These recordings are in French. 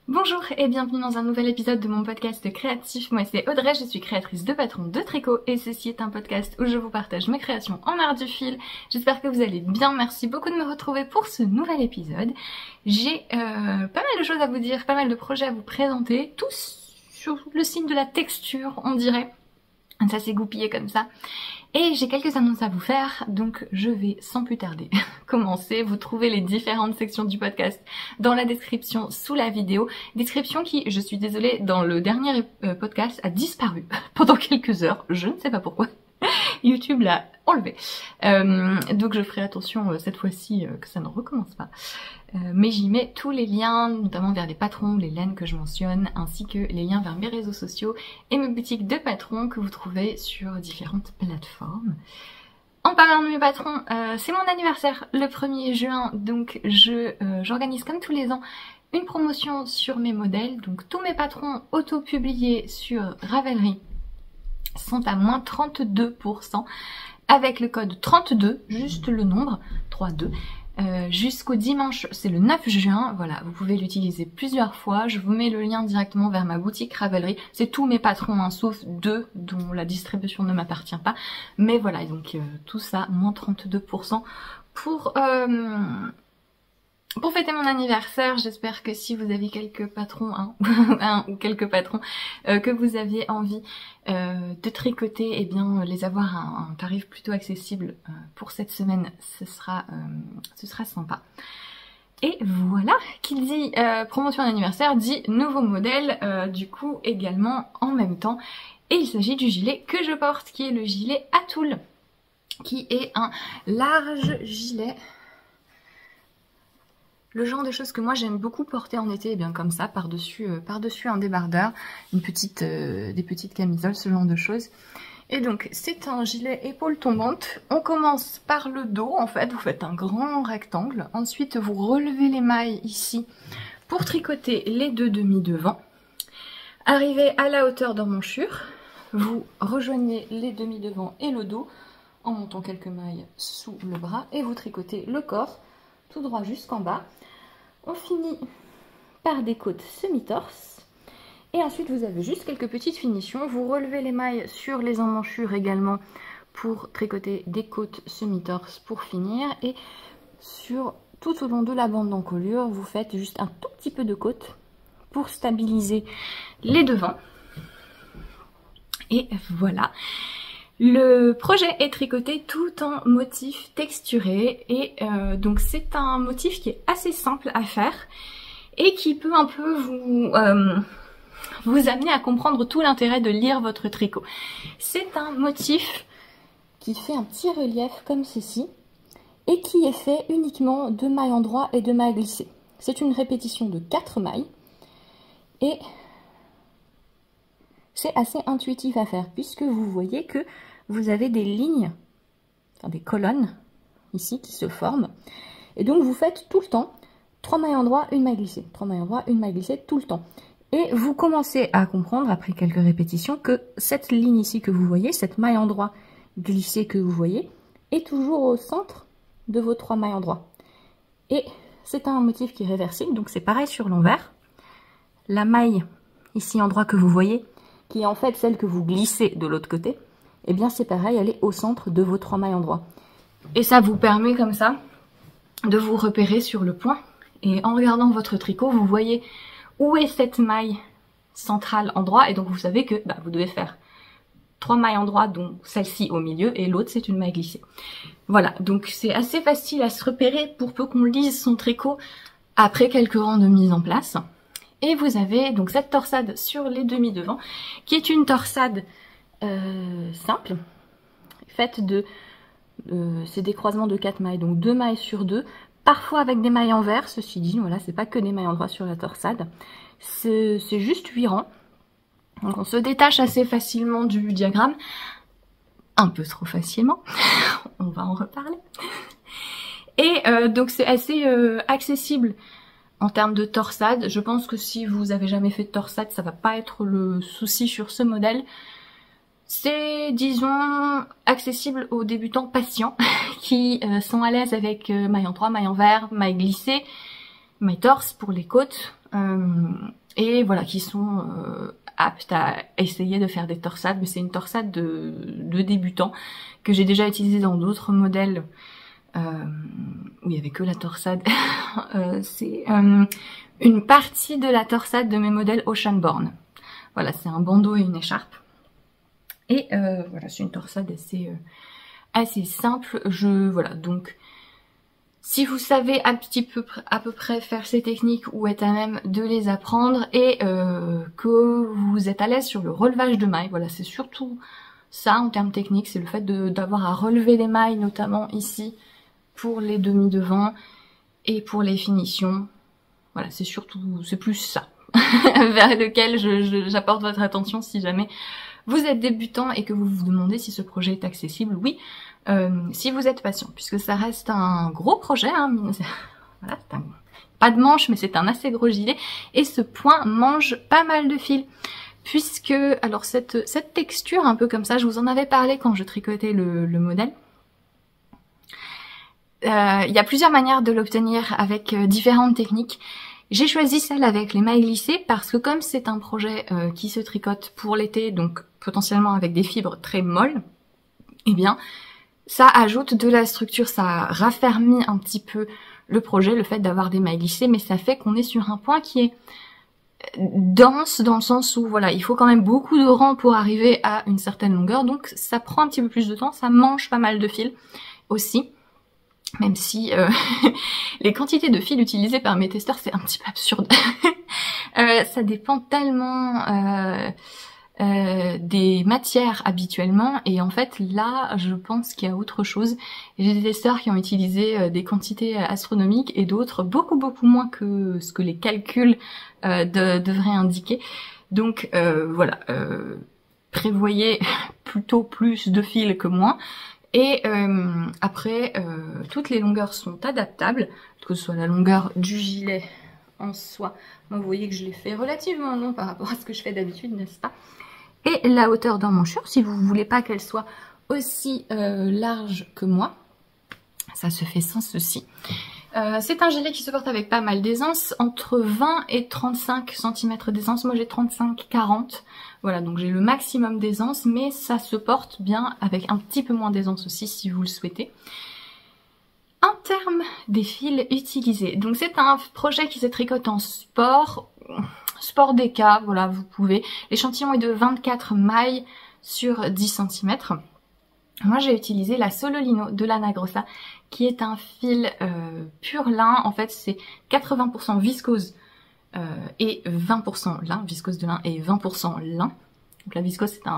Bonjour et bienvenue dans un nouvel épisode de mon podcast créatif. Moi c'est Audrey, je suis créatrice de patrons de tricot et ceci est un podcast où je vous partage mes créations en art du fil. J'espère que vous allez bien, merci beaucoup de me retrouver pour ce nouvel épisode. J'ai pas mal de choses à vous dire, pas mal de projets à vous présenter, tous sur le signe de la texture on dirait. Ça s'est goupillé comme ça. Et j'ai quelques annonces à vous faire, donc je vais sans plus tarder commencer. Vous trouvez les différentes sections du podcast dans la description sous la vidéo. Description qui, je suis désolée, dans le dernier podcast a disparu pendant quelques heures. Je ne sais pas pourquoi. YouTube l'a enlevé. Donc je ferai attention cette fois-ci que ça ne recommence pas. Mais j'y mets tous les liens, notamment vers les patrons, les laines que je mentionne, ainsi que les liens vers mes réseaux sociaux et mes boutiques de patrons que vous trouvez sur différentes plateformes. En parlant de mes patrons, c'est mon anniversaire le 1er juin, donc j'organise comme tous les ans une promotion sur mes modèles. Donc tous mes patrons auto-publiés sur Ravelry sont à moins 32% avec le code 32, juste le nombre, 32. Jusqu'au dimanche, c'est le 9 juin, voilà, vous pouvez l'utiliser plusieurs fois, je vous mets le lien directement vers ma boutique Ravelry, c'est tous mes patrons, hein, sauf 2 dont la distribution ne m'appartient pas, mais voilà, donc tout ça, moins 32% pour fêter mon anniversaire. J'espère que si vous avez quelques patrons, un ou quelques patrons, que vous aviez envie de tricoter, et bien les avoir à un tarif plutôt accessible pour cette semaine, ce sera sympa. Et voilà, qui dit promotion d'anniversaire dit nouveau modèle, du coup également en même temps. Et il s'agit du gilet que je porte, qui est le gilet Atoll, qui est un large gilet. Le genre de choses que moi j'aime beaucoup porter en été, et bien comme ça, par-dessus un débardeur, des petites camisoles, ce genre de choses. Et donc c'est un gilet épaule tombante. On commence par le dos en fait, vous faites un grand rectangle. Ensuite vous relevez les mailles ici pour tricoter les deux demi-devants. Arrivez à la hauteur d'emmanchure, vous rejoignez les demi-devants et le dos en montant quelques mailles sous le bras et vous tricotez le corps tout droit jusqu'en bas. On finit par des côtes semi-torse. Et ensuite, vous avez juste quelques petites finitions. Vous relevez les mailles sur les emmanchures également pour tricoter des côtes semi-torse pour finir. Et tout au long de la bande d'encolure, vous faites juste un tout petit peu de côte pour stabiliser les devants. Et voilà. Le projet est tricoté tout en motif texturé et donc c'est un motif qui est assez simple à faire et qui peut un peu vous amener à comprendre tout l'intérêt de lire votre tricot. C'est un motif qui fait un petit relief comme ceci et qui est fait uniquement de mailles endroit et de mailles glissées. C'est une répétition de 4 mailles et c'est assez intuitif à faire puisque vous voyez que vous avez des lignes, enfin des colonnes ici qui se forment. Et donc vous faites tout le temps 3 mailles endroit, une maille glissée, 3 mailles endroit, une maille glissée tout le temps. Et vous commencez à comprendre après quelques répétitions que cette ligne ici que vous voyez, cette maille endroit glissée que vous voyez, est toujours au centre de vos 3 mailles endroit. Et c'est un motif qui est réversible, donc c'est pareil sur l'envers. La maille ici endroit que vous voyez, qui est en fait celle que vous glissez de l'autre côté, et bien c'est pareil, elle est au centre de vos 3 mailles endroit. Et ça vous permet comme ça de vous repérer sur le point. Et en regardant votre tricot, vous voyez où est cette maille centrale endroit. Et donc vous savez que vous devez faire 3 mailles endroit, dont celle-ci au milieu, et l'autre c'est une maille glissée. Voilà, donc c'est assez facile à se repérer pour peu qu'on lise son tricot après quelques rangs de mise en place. Et vous avez donc cette torsade sur les demi-devants, qui est une torsade simple, faite c'est des croisements de 4 mailles, donc 2 mailles sur 2, parfois avec des mailles envers, ceci dit, voilà, c'est pas que des mailles endroit sur la torsade, c'est juste 8 rangs, donc on se détache assez facilement du diagramme, un peu trop facilement, on va en reparler, et donc c'est assez accessible en termes de torsade. Je pense que si vous avez jamais fait de torsade, ça va pas être le souci sur ce modèle. C'est, disons, accessible aux débutants patients qui sont à l'aise avec maille en 3, maille en vert, maille glissée, maille torse pour les côtes. et voilà, qui sont aptes à essayer de faire des torsades, mais c'est une torsade de débutant que j'ai déjà utilisée dans d'autres modèles où il y avait que la torsade. C'est une partie de la torsade de mes modèles Oceanborn. Voilà, c'est un bandeau et une écharpe. Et voilà, c'est une torsade assez simple. Voilà, donc si vous savez à peu près faire ces techniques ou êtes à même de les apprendre et que vous êtes à l'aise sur le relevage de mailles, voilà, c'est surtout ça en termes techniques, c'est le fait d'avoir à relever les mailles, notamment ici pour les demi devant et pour les finitions. Voilà, c'est plus ça vers lequel j'apporte votre attention si jamais vous êtes débutant et que vous vous demandez si ce projet est accessible. Oui, si vous êtes patient, puisque ça reste un gros projet, hein. Voilà, pas de manche, mais c'est un assez gros gilet, et ce point mange pas mal de fil, puisque, alors cette texture un peu comme ça, je vous en avais parlé quand je tricotais le modèle. Il y a plusieurs manières de l'obtenir avec différentes techniques. J'ai choisi celle avec les mailles glissées parce que comme c'est un projet qui se tricote pour l'été, donc potentiellement avec des fibres très molles, eh bien ça ajoute de la structure, ça raffermit un petit peu le projet, le fait d'avoir des mailles glissées, mais ça fait qu'on est sur un point qui est dense dans le sens où voilà, il faut quand même beaucoup de rangs pour arriver à une certaine longueur, donc ça prend un petit peu plus de temps, ça mange pas mal de fils aussi. Même si les quantités de fils utilisées par mes testeurs, c'est un petit peu absurde. Ça dépend tellement des matières habituellement, et en fait là je pense qu'il y a autre chose. J'ai des testeurs qui ont utilisé des quantités astronomiques et d'autres beaucoup moins que ce que les calculs devraient indiquer. Donc voilà, prévoyez plutôt plus de fils que moins. Et après, toutes les longueurs sont adaptables, que ce soit la longueur du gilet en soi. Moi, vous voyez que je l'ai fait relativement long par rapport à ce que je fais d'habitude, n'est-ce pas? Et la hauteur d'emmanchure, si vous ne voulez pas qu'elle soit aussi large que moi, ça se fait sans souci. C'est un gilet qui se porte avec pas mal d'aisance, entre 20 et 35 cm d'aisance. Moi j'ai 35-40, voilà, donc j'ai le maximum d'aisance, mais ça se porte bien avec un petit peu moins d'aisance aussi si vous le souhaitez. En termes des fils utilisés, donc c'est un projet qui se tricote en sport DK, voilà, vous pouvez. L'échantillon est de 24 mailles sur 10 cm. Moi j'ai utilisé la Sololino de Lana Grossa, qui est un fil pur lin. En fait c'est 80% viscose et 20% lin, viscose de lin et 20% lin. Donc la viscose c'est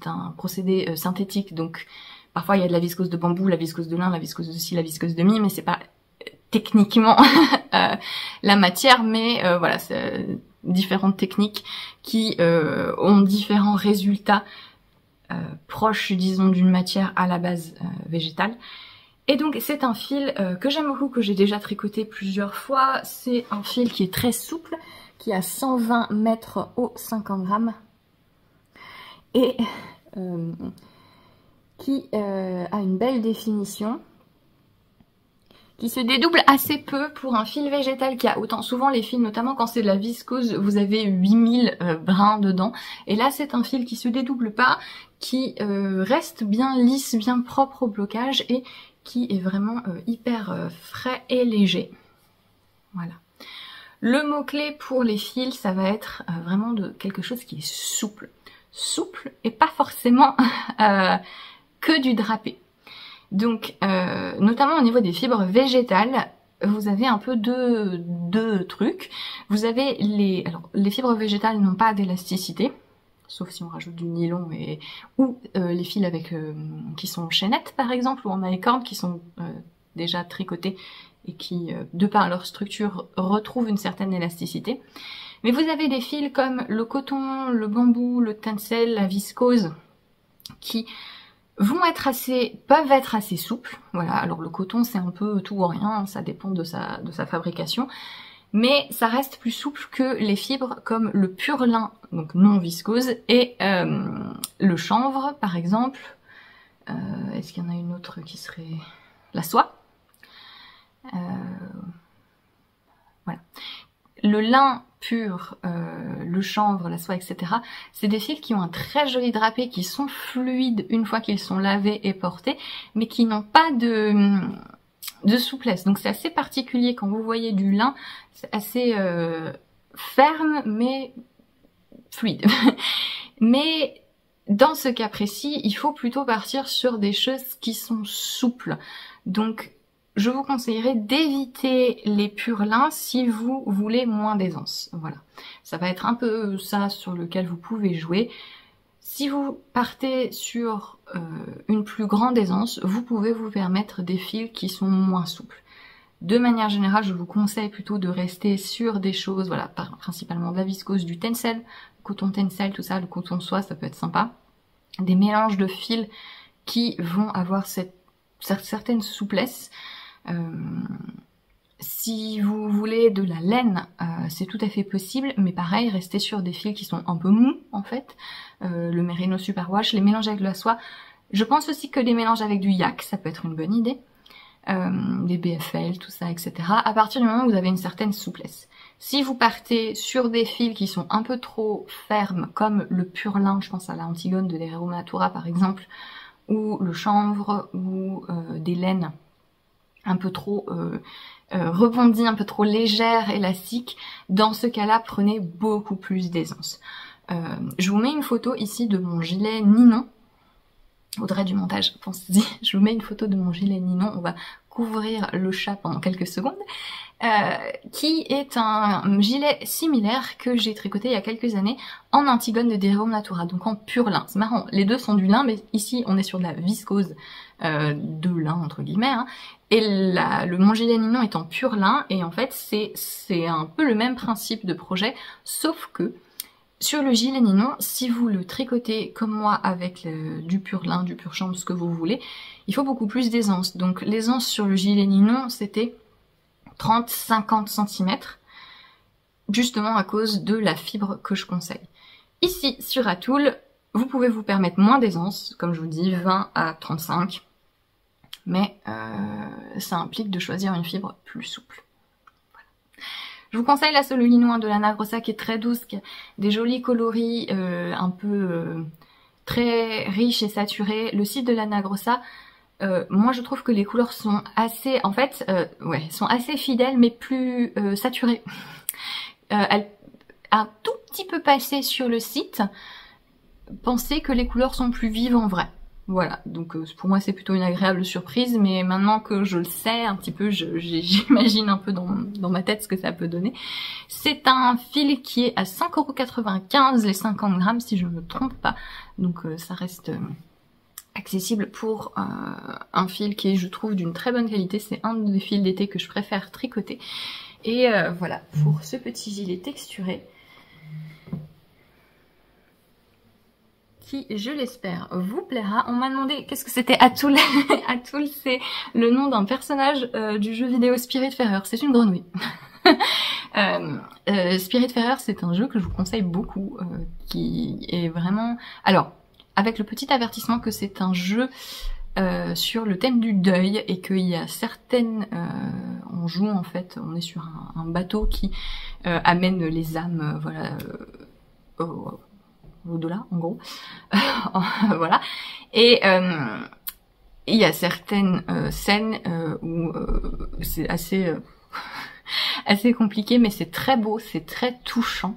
un procédé synthétique, donc parfois il y a de la viscose de bambou, la viscose de lin, la viscose de ci, la viscose de mi, mais c'est pas techniquement la matière, mais voilà, c'est différentes techniques qui ont différents résultats proche, disons, d'une matière à la base végétale. Et donc c'est un fil que j'aime beaucoup, que j'ai déjà tricoté plusieurs fois. C'est un fil qui est très souple, qui a 120 mètres au 50 grammes et qui a une belle définition, qui se dédouble assez peu pour un fil végétal qui a autant. Souvent les fils, notamment quand c'est de la viscose, vous avez 8000 brins dedans, et là c'est un fil qui se dédouble pas, qui reste bien lisse, bien propre au blocage, et qui est vraiment hyper frais et léger. Voilà. Le mot-clé pour les fils, ça va être vraiment de quelque chose qui est souple. Souple et pas forcément que du drapé. Donc, notamment au niveau des fibres végétales, vous avez un peu deux trucs. Vous avez les fibres végétales n'ont pas d'élasticité, sauf si on rajoute du nylon ou les fils qui sont chaînettes par exemple, ou en aécorne qui sont déjà tricotés et qui, de par leur structure, retrouvent une certaine élasticité. Mais vous avez des fils comme le coton, le bambou, le tencel, la viscose, qui peuvent être assez souples. Voilà, alors le coton c'est un peu tout ou rien, ça dépend de sa fabrication, mais ça reste plus souple que les fibres comme le pur lin, donc non viscose, et le chanvre par exemple. Est-ce qu'il y en a une autre qui serait la soie? Voilà. le lin pur, le chanvre, la soie, etc. C'est des fils qui ont un très joli drapé, qui sont fluides une fois qu'ils sont lavés et portés, mais qui n'ont pas de souplesse. Donc c'est assez particulier quand vous voyez du lin, c'est assez ferme mais fluide. Mais dans ce cas précis, il faut plutôt partir sur des choses qui sont souples. Donc je vous conseillerais d'éviter les purs lins si vous voulez moins d'aisance. Voilà, ça va être un peu ça sur lequel vous pouvez jouer. Si vous partez sur une plus grande aisance, vous pouvez vous permettre des fils qui sont moins souples. De manière générale, je vous conseille plutôt de rester sur des choses, voilà, principalement de la viscose, du tencel, coton tencel, tout ça, le coton soie, ça peut être sympa. Des mélanges de fils qui vont avoir cette certaine souplesse. Si vous voulez de la laine, c'est tout à fait possible, mais pareil, restez sur des fils qui sont un peu mous en fait. Le Merino Superwash, les mélanges avec de la soie. Je pense aussi que les mélanges avec du yak, ça peut être une bonne idée. Les BFL, tout ça, etc. À partir du moment où vous avez une certaine souplesse. Si vous partez sur des fils qui sont un peu trop fermes, comme le pur lin, je pense à la Antigone de l'Herero Natura par exemple, ou le chanvre, ou des laines un peu trop rebondies, un peu trop légères, élastiques, dans ce cas-là, prenez beaucoup plus d'aisance. Je vous mets une photo ici de mon gilet Ninon. Audrey du montage, pense-y, je vous mets une photo de mon gilet Ninon, on va couvrir le chat pendant quelques secondes, qui est un gilet similaire que j'ai tricoté il y a quelques années en Antigone de l'Herero Natura, donc en pur lin. C'est marrant, les deux sont du lin, mais ici on est sur de la viscose de lin entre guillemets, hein, et mon gilet Ninon est en pur lin, et en fait c'est un peu le même principe de projet, sauf que sur le gilet Ninon, si vous le tricotez comme moi avec du pur lin, du pur chanvre, ce que vous voulez, il faut beaucoup plus d'aisance. Donc l'aisance sur le gilet Ninon, c'était 30-50 cm, justement à cause de la fibre que je conseille. Ici, sur Atoll, vous pouvez vous permettre moins d'aisance, comme je vous dis, 20 à 35, mais ça implique de choisir une fibre plus souple. Je vous conseille la Sololino de Lana Grossa qui est très douce, qui a des jolis coloris un peu très riches et saturés. Le site de Lana Grossa, moi je trouve que les couleurs sont assez, en fait, sont assez fidèles mais plus saturées. Elle a un tout petit peu passé sur le site. Pensez que les couleurs sont plus vives en vrai. Voilà, donc pour moi c'est plutôt une agréable surprise, mais maintenant que je le sais un petit peu, j'imagine un peu dans ma tête ce que ça peut donner. C'est un fil qui est à 5,95 € les 50 grammes si je ne me trompe pas, donc ça reste accessible pour un fil qui est, je trouve, d'une très bonne qualité. C'est un des fils d'été que je préfère tricoter. Et voilà, pour ce petit gilet texturé, qui, je l'espère, vous plaira. On m'a demandé qu'est-ce que c'était Atoll. Atoll, c'est le nom d'un personnage du jeu vidéo Spiritfarer. C'est une grenouille. Spiritfarer, c'est un jeu que je vous conseille beaucoup, qui est vraiment... Alors, avec le petit avertissement que c'est un jeu sur le thème du deuil, et qu'il y a certaines... on joue en fait, on est sur un bateau qui amène les âmes, voilà... au-delà, en gros. Voilà. Et il y a certaines scènes où c'est assez assez compliqué, mais c'est très beau, c'est très touchant.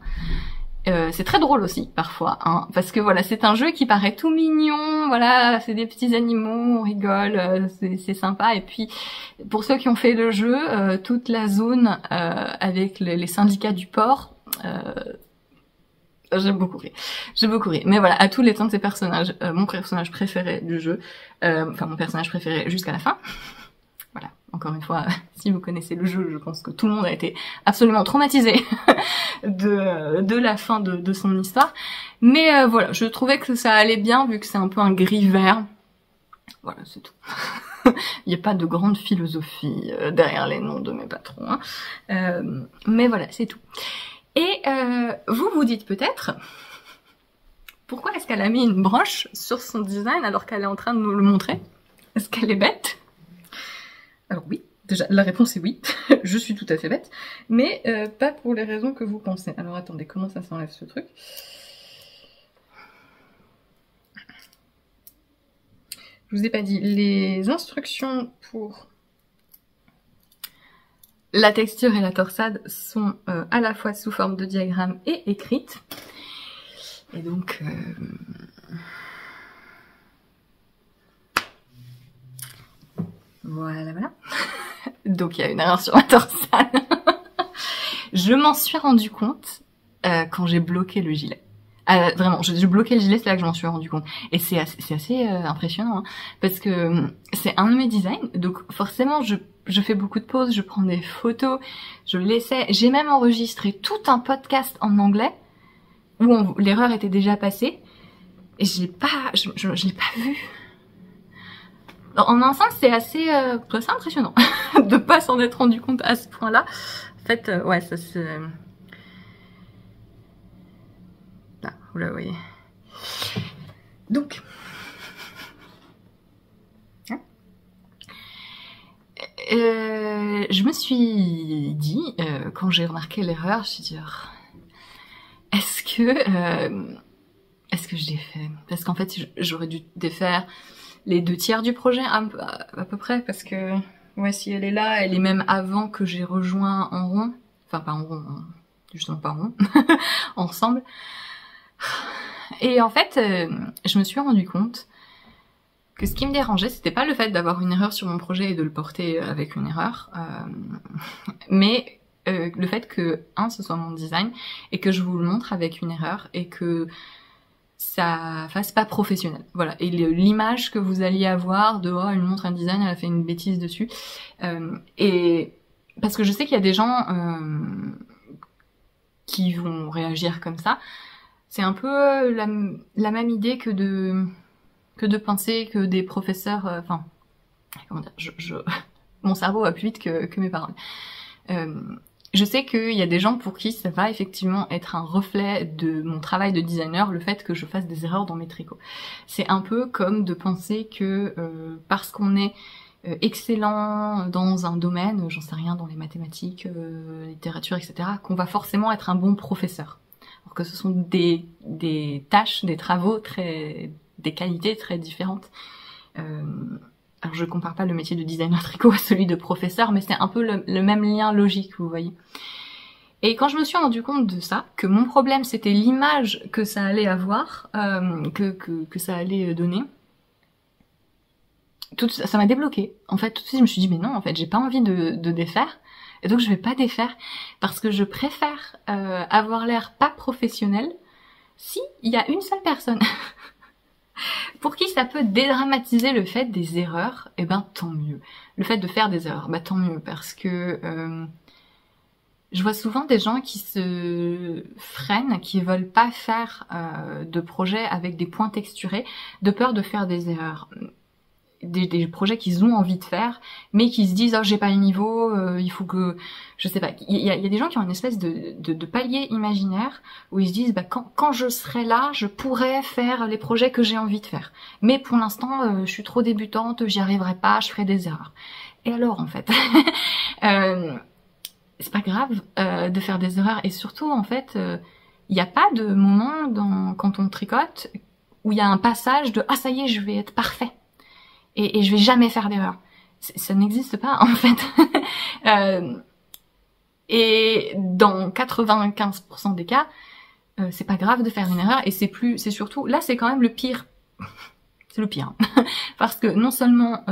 C'est très drôle aussi parfois, hein, parce que voilà, c'est un jeu qui paraît tout mignon, voilà, c'est des petits animaux, on rigole, c'est sympa. Et puis pour ceux qui ont fait le jeu, toute la zone avec les syndicats du port, j'ai beaucoup ri. J'ai beaucoup ri. Mais voilà, à tous les temps de ces personnages, mon personnage préféré du jeu, enfin mon personnage préféré jusqu'à la fin. Voilà, encore une fois, si vous connaissez le jeu, je pense que tout le monde a été absolument traumatisé de la fin de son histoire. Mais voilà, je trouvais que ça allait bien vu que c'est un peu un gris-vert. Voilà, c'est tout. Il n'y a pas de grande philosophie derrière les noms de mes patrons, hein. Mais voilà, c'est tout. Et vous vous dites peut-être, pourquoi est-ce qu'elle a mis une broche sur son design alors qu'elle est en train de nous le montrer? Est-ce qu'elle est bête? Alors oui, Déjà, la réponse est oui, je suis tout à fait bête, mais pas pour les raisons que vous pensez. Alors attendez, comment ça s'enlève ce truc? Je vous ai pas dit, les instructions pour la texture et la torsade sont à la fois sous forme de diagramme et écrites. Et donc... voilà, voilà. Donc il y a une erreur sur ma torsade. Je m'en suis rendu compte quand j'ai bloqué le gilet. Vraiment, je bloquais le gilet, c'est là que je m'en suis rendu compte. Et c'est assez impressionnant, hein, parce que c'est un de mes designs, donc forcément je fais beaucoup de pauses, je prends des photos, je l'essaie. J'ai même enregistré tout un podcast en anglais où l'erreur était déjà passée et je l'ai pas vu. En un sens, c'est assez impressionnant de pas s'en être rendu compte à ce point-là. En fait, ouais, ça se... Là, vous la voyez. Donc, je me suis dit, quand j'ai remarqué l'erreur, je me suis dit, est-ce que je l'ai fait? Parce qu'en fait, j'aurais dû défaire les 2/3 du projet à peu près, parce que ouais, si elle est là, elle est même avant que j'ai rejoint en rond, enfin pas en rond, justement pas en rond, ensemble. Et en fait, je me suis rendu compte que ce qui me dérangeait, c'était pas le fait d'avoir une erreur sur mon projet et de le porter avec une erreur, mais le fait que, ce soit mon design, et que je vous le montre avec une erreur, et que ça fasse pas professionnel. Voilà. Et l'image que vous alliez avoir de elle montre un design, elle a fait une bêtise dessus. Et parce que je sais qu'il y a des gens qui vont réagir comme ça. C'est un peu la même idée que de penser que des professeurs... Enfin, comment dire, mon cerveau va plus vite que mes paroles. Je sais qu'il y a des gens pour qui ça va effectivement être un reflet de mon travail de designer, le fait que je fasse des erreurs dans mes tricots. C'est un peu comme de penser que parce qu'on est excellent dans un domaine, j'en sais rien, dans les mathématiques, littérature, etc., qu'on va forcément être un bon professeur. Alors que ce sont des tâches, des travaux, des qualités très différentes. Alors je compare pas le métier de designer tricot à celui de professeur, mais c'est un peu le même lien logique, vous voyez. Et quand je me suis rendu compte de ça, que mon problème c'était l'image que ça allait avoir, que ça allait donner, ça m'a débloqué. En fait, tout de suite je me suis dit mais non, en fait j'ai pas envie de défaire, et donc je vais pas défaire, parce que je préfère avoir l'air pas professionnel si il y a une seule personne pour qui ça peut dédramatiser le fait des erreurs, eh ben tant mieux. Le fait de faire des erreurs, bah tant mieux, parce que je vois souvent des gens qui se freinent, qui veulent pas faire de projets avec des points texturés, de peur de faire des erreurs. Des projets qu'ils ont envie de faire, mais qui se disent oh j'ai pas le niveau, il faut que je sais pas. Il y a des gens qui ont une espèce de palier imaginaire où ils se disent bah quand je serai là, je pourrais faire les projets que j'ai envie de faire. Mais pour l'instant, je suis trop débutante, j'y arriverai pas, je ferai des erreurs. Et alors en fait, c'est pas grave de faire des erreurs, et surtout en fait, il n'y a pas de moment quand on tricote où il y a un passage de ah ça y est, je vais être parfait. Et je vais jamais faire d'erreur. Ça n'existe pas, en fait. Et dans 95% des cas, c'est pas grave de faire une erreur, et c'est surtout, là c'est quand même le pire. C'est le pire. Parce que non seulement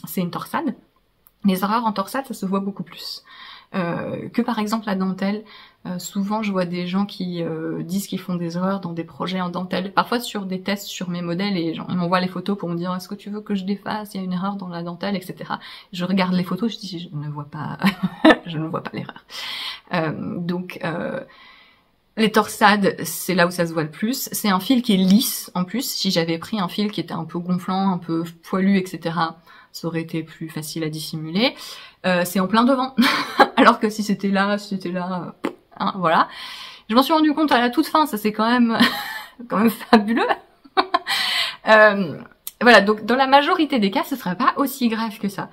c'est une torsade, les erreurs en torsade, ça se voit beaucoup plus. Que par exemple la dentelle. Souvent je vois des gens qui disent qu'ils font des erreurs dans des projets en dentelle, parfois sur des tests sur mes modèles, et genre, ils m'envoient les photos pour me dire est-ce que tu veux que je défasse, il y a une erreur dans la dentelle, etc. Je regarde les photos, je dis je ne vois pas je ne vois pas l'erreur. Donc les torsades, c'est là où ça se voit le plus. C'est un fil qui est lisse en plus. Si j'avais pris un fil qui était un peu gonflant, un peu poilu, etc., ça aurait été plus facile à dissimuler. C'est en plein devant. Alors que si c'était là, hein, voilà. Je m'en suis rendu compte à la toute fin, ça c'est quand même fabuleux. Voilà, donc dans la majorité des cas, ce sera pas aussi grave que ça.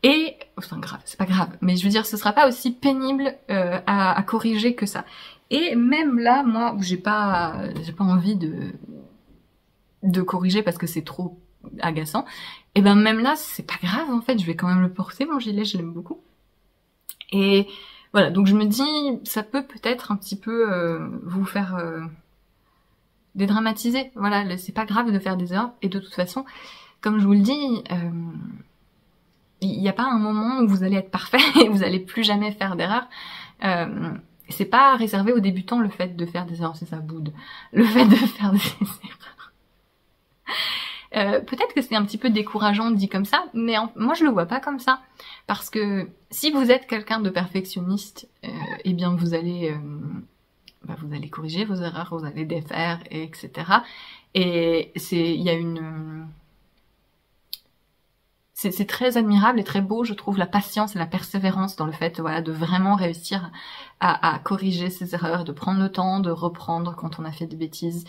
Et, enfin grave, c'est pas grave, mais je veux dire, ce sera pas aussi pénible à corriger que ça. Et même là, moi, où j'ai pas envie de corriger parce que c'est trop agaçant, et ben même là, c'est pas grave en fait, je vais quand même le porter, mon gilet, je l'aime beaucoup. Et voilà, donc je me dis, ça peut peut-être un petit peu vous faire dédramatiser. Voilà, c'est pas grave de faire des erreurs, et de toute façon, comme je vous le dis, il n'y a pas un moment où vous allez être parfait et vous allez plus jamais faire d'erreur. C'est pas réservé aux débutants le fait de faire des erreurs, c'est ça, boude. Le fait de faire des erreurs. Peut-être que c'est un petit peu décourageant dit comme ça, mais moi je le vois pas comme ça. Parce que si vous êtes quelqu'un de perfectionniste, eh bien vous allez corriger vos erreurs, vous allez défaire, etc. Et il y a une... C'est très admirable et très beau, je trouve, la patience et la persévérance dans le fait, voilà, de vraiment réussir à corriger ses erreurs, de prendre le temps, de reprendre quand on a fait des bêtises.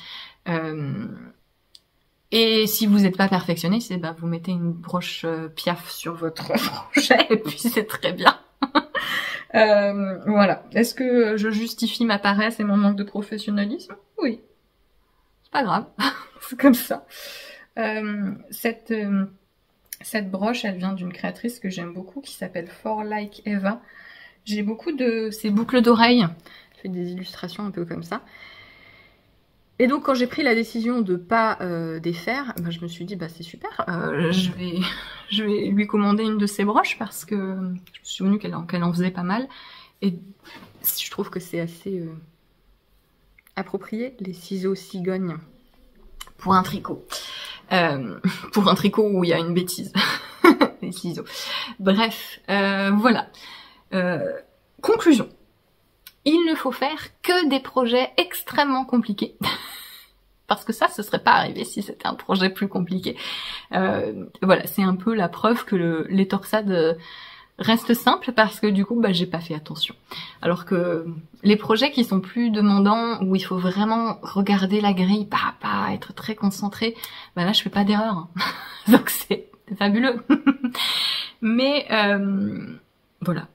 Et si vous n'êtes pas perfectionniste, vous mettez une broche Piaf sur votre projet et puis c'est très bien. Voilà. Est-ce que je justifie ma paresse et mon manque de professionnalisme? Oui. C'est pas grave. C'est comme ça. Cette broche, elle vient d'une créatrice que j'aime beaucoup qui s'appelle For Like Eva. J'ai beaucoup de ces boucles d'oreilles. Je fais des illustrations un peu comme ça. Et donc quand j'ai pris la décision de pas défaire, je me suis dit c'est super, je vais lui commander une de ces broches parce que je me suis souvenu qu'elle en faisait pas mal. Et je trouve que c'est assez approprié, les ciseaux cigogne pour un tricot. Pour un tricot où il y a une bêtise. Les ciseaux. Bref, voilà. Conclusion. Il ne faut faire que des projets extrêmement compliqués. Parce que ça, ce serait pas arrivé si c'était un projet plus compliqué. Voilà, c'est un peu la preuve que les torsades restent simples parce que du coup, j'ai pas fait attention. Alors que les projets qui sont plus demandants, où il faut vraiment regarder la grille, être très concentré, là, je fais pas d'erreur. Hein. Donc c'est fabuleux. Mais voilà,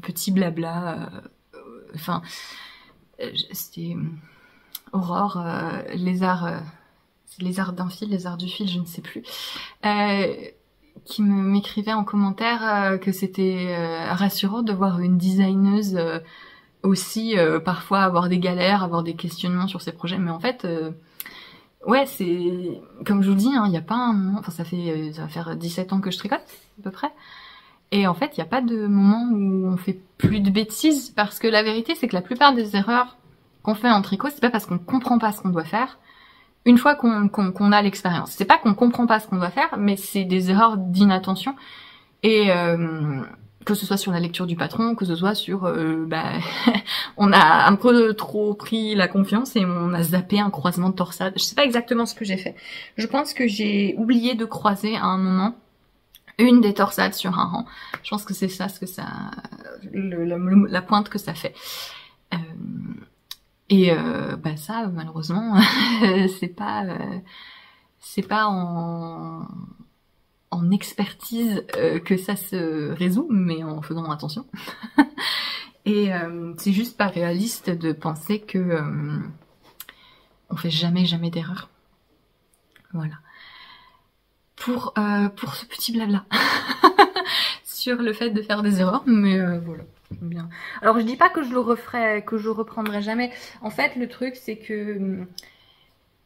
petit blabla. Enfin, c'était Aurore, c'est lézard d'un fil, lézard du fil, je ne sais plus, qui m'écrivait en commentaire que c'était rassurant de voir une designeuse aussi parfois avoir des galères, avoir des questionnements sur ses projets, mais en fait ouais, c'est comme je vous dis, il n'y a pas un moment, enfin ça va faire 17 ans que je tricote à peu près. Et en fait, il n'y a pas de moment où on fait plus de bêtises, parce que la vérité, c'est que la plupart des erreurs qu'on fait en tricot, c'est pas parce qu'on comprend pas ce qu'on doit faire, une fois qu'on a l'expérience. C'est pas qu'on comprend pas ce qu'on doit faire, mais c'est des erreurs d'inattention. Et que ce soit sur la lecture du patron, que ce soit sur... on a un peu trop pris la confiance et on a zappé un croisement de torsade. Je sais pas exactement ce que j'ai fait. Je pense que j'ai oublié de croiser à un moment une des torsades sur un rang. Je pense que c'est ça, ce que ça, la pointe que ça fait. Ça, malheureusement, c'est pas en expertise que ça se résout, mais en faisant attention. Et c'est juste pas réaliste de penser que on fait jamais d'erreur. Voilà. Pour ce petit blabla sur le fait de faire des erreurs, mais voilà, bien. Alors je dis pas que je le referai, que je reprendrai jamais. En fait, le truc c'est que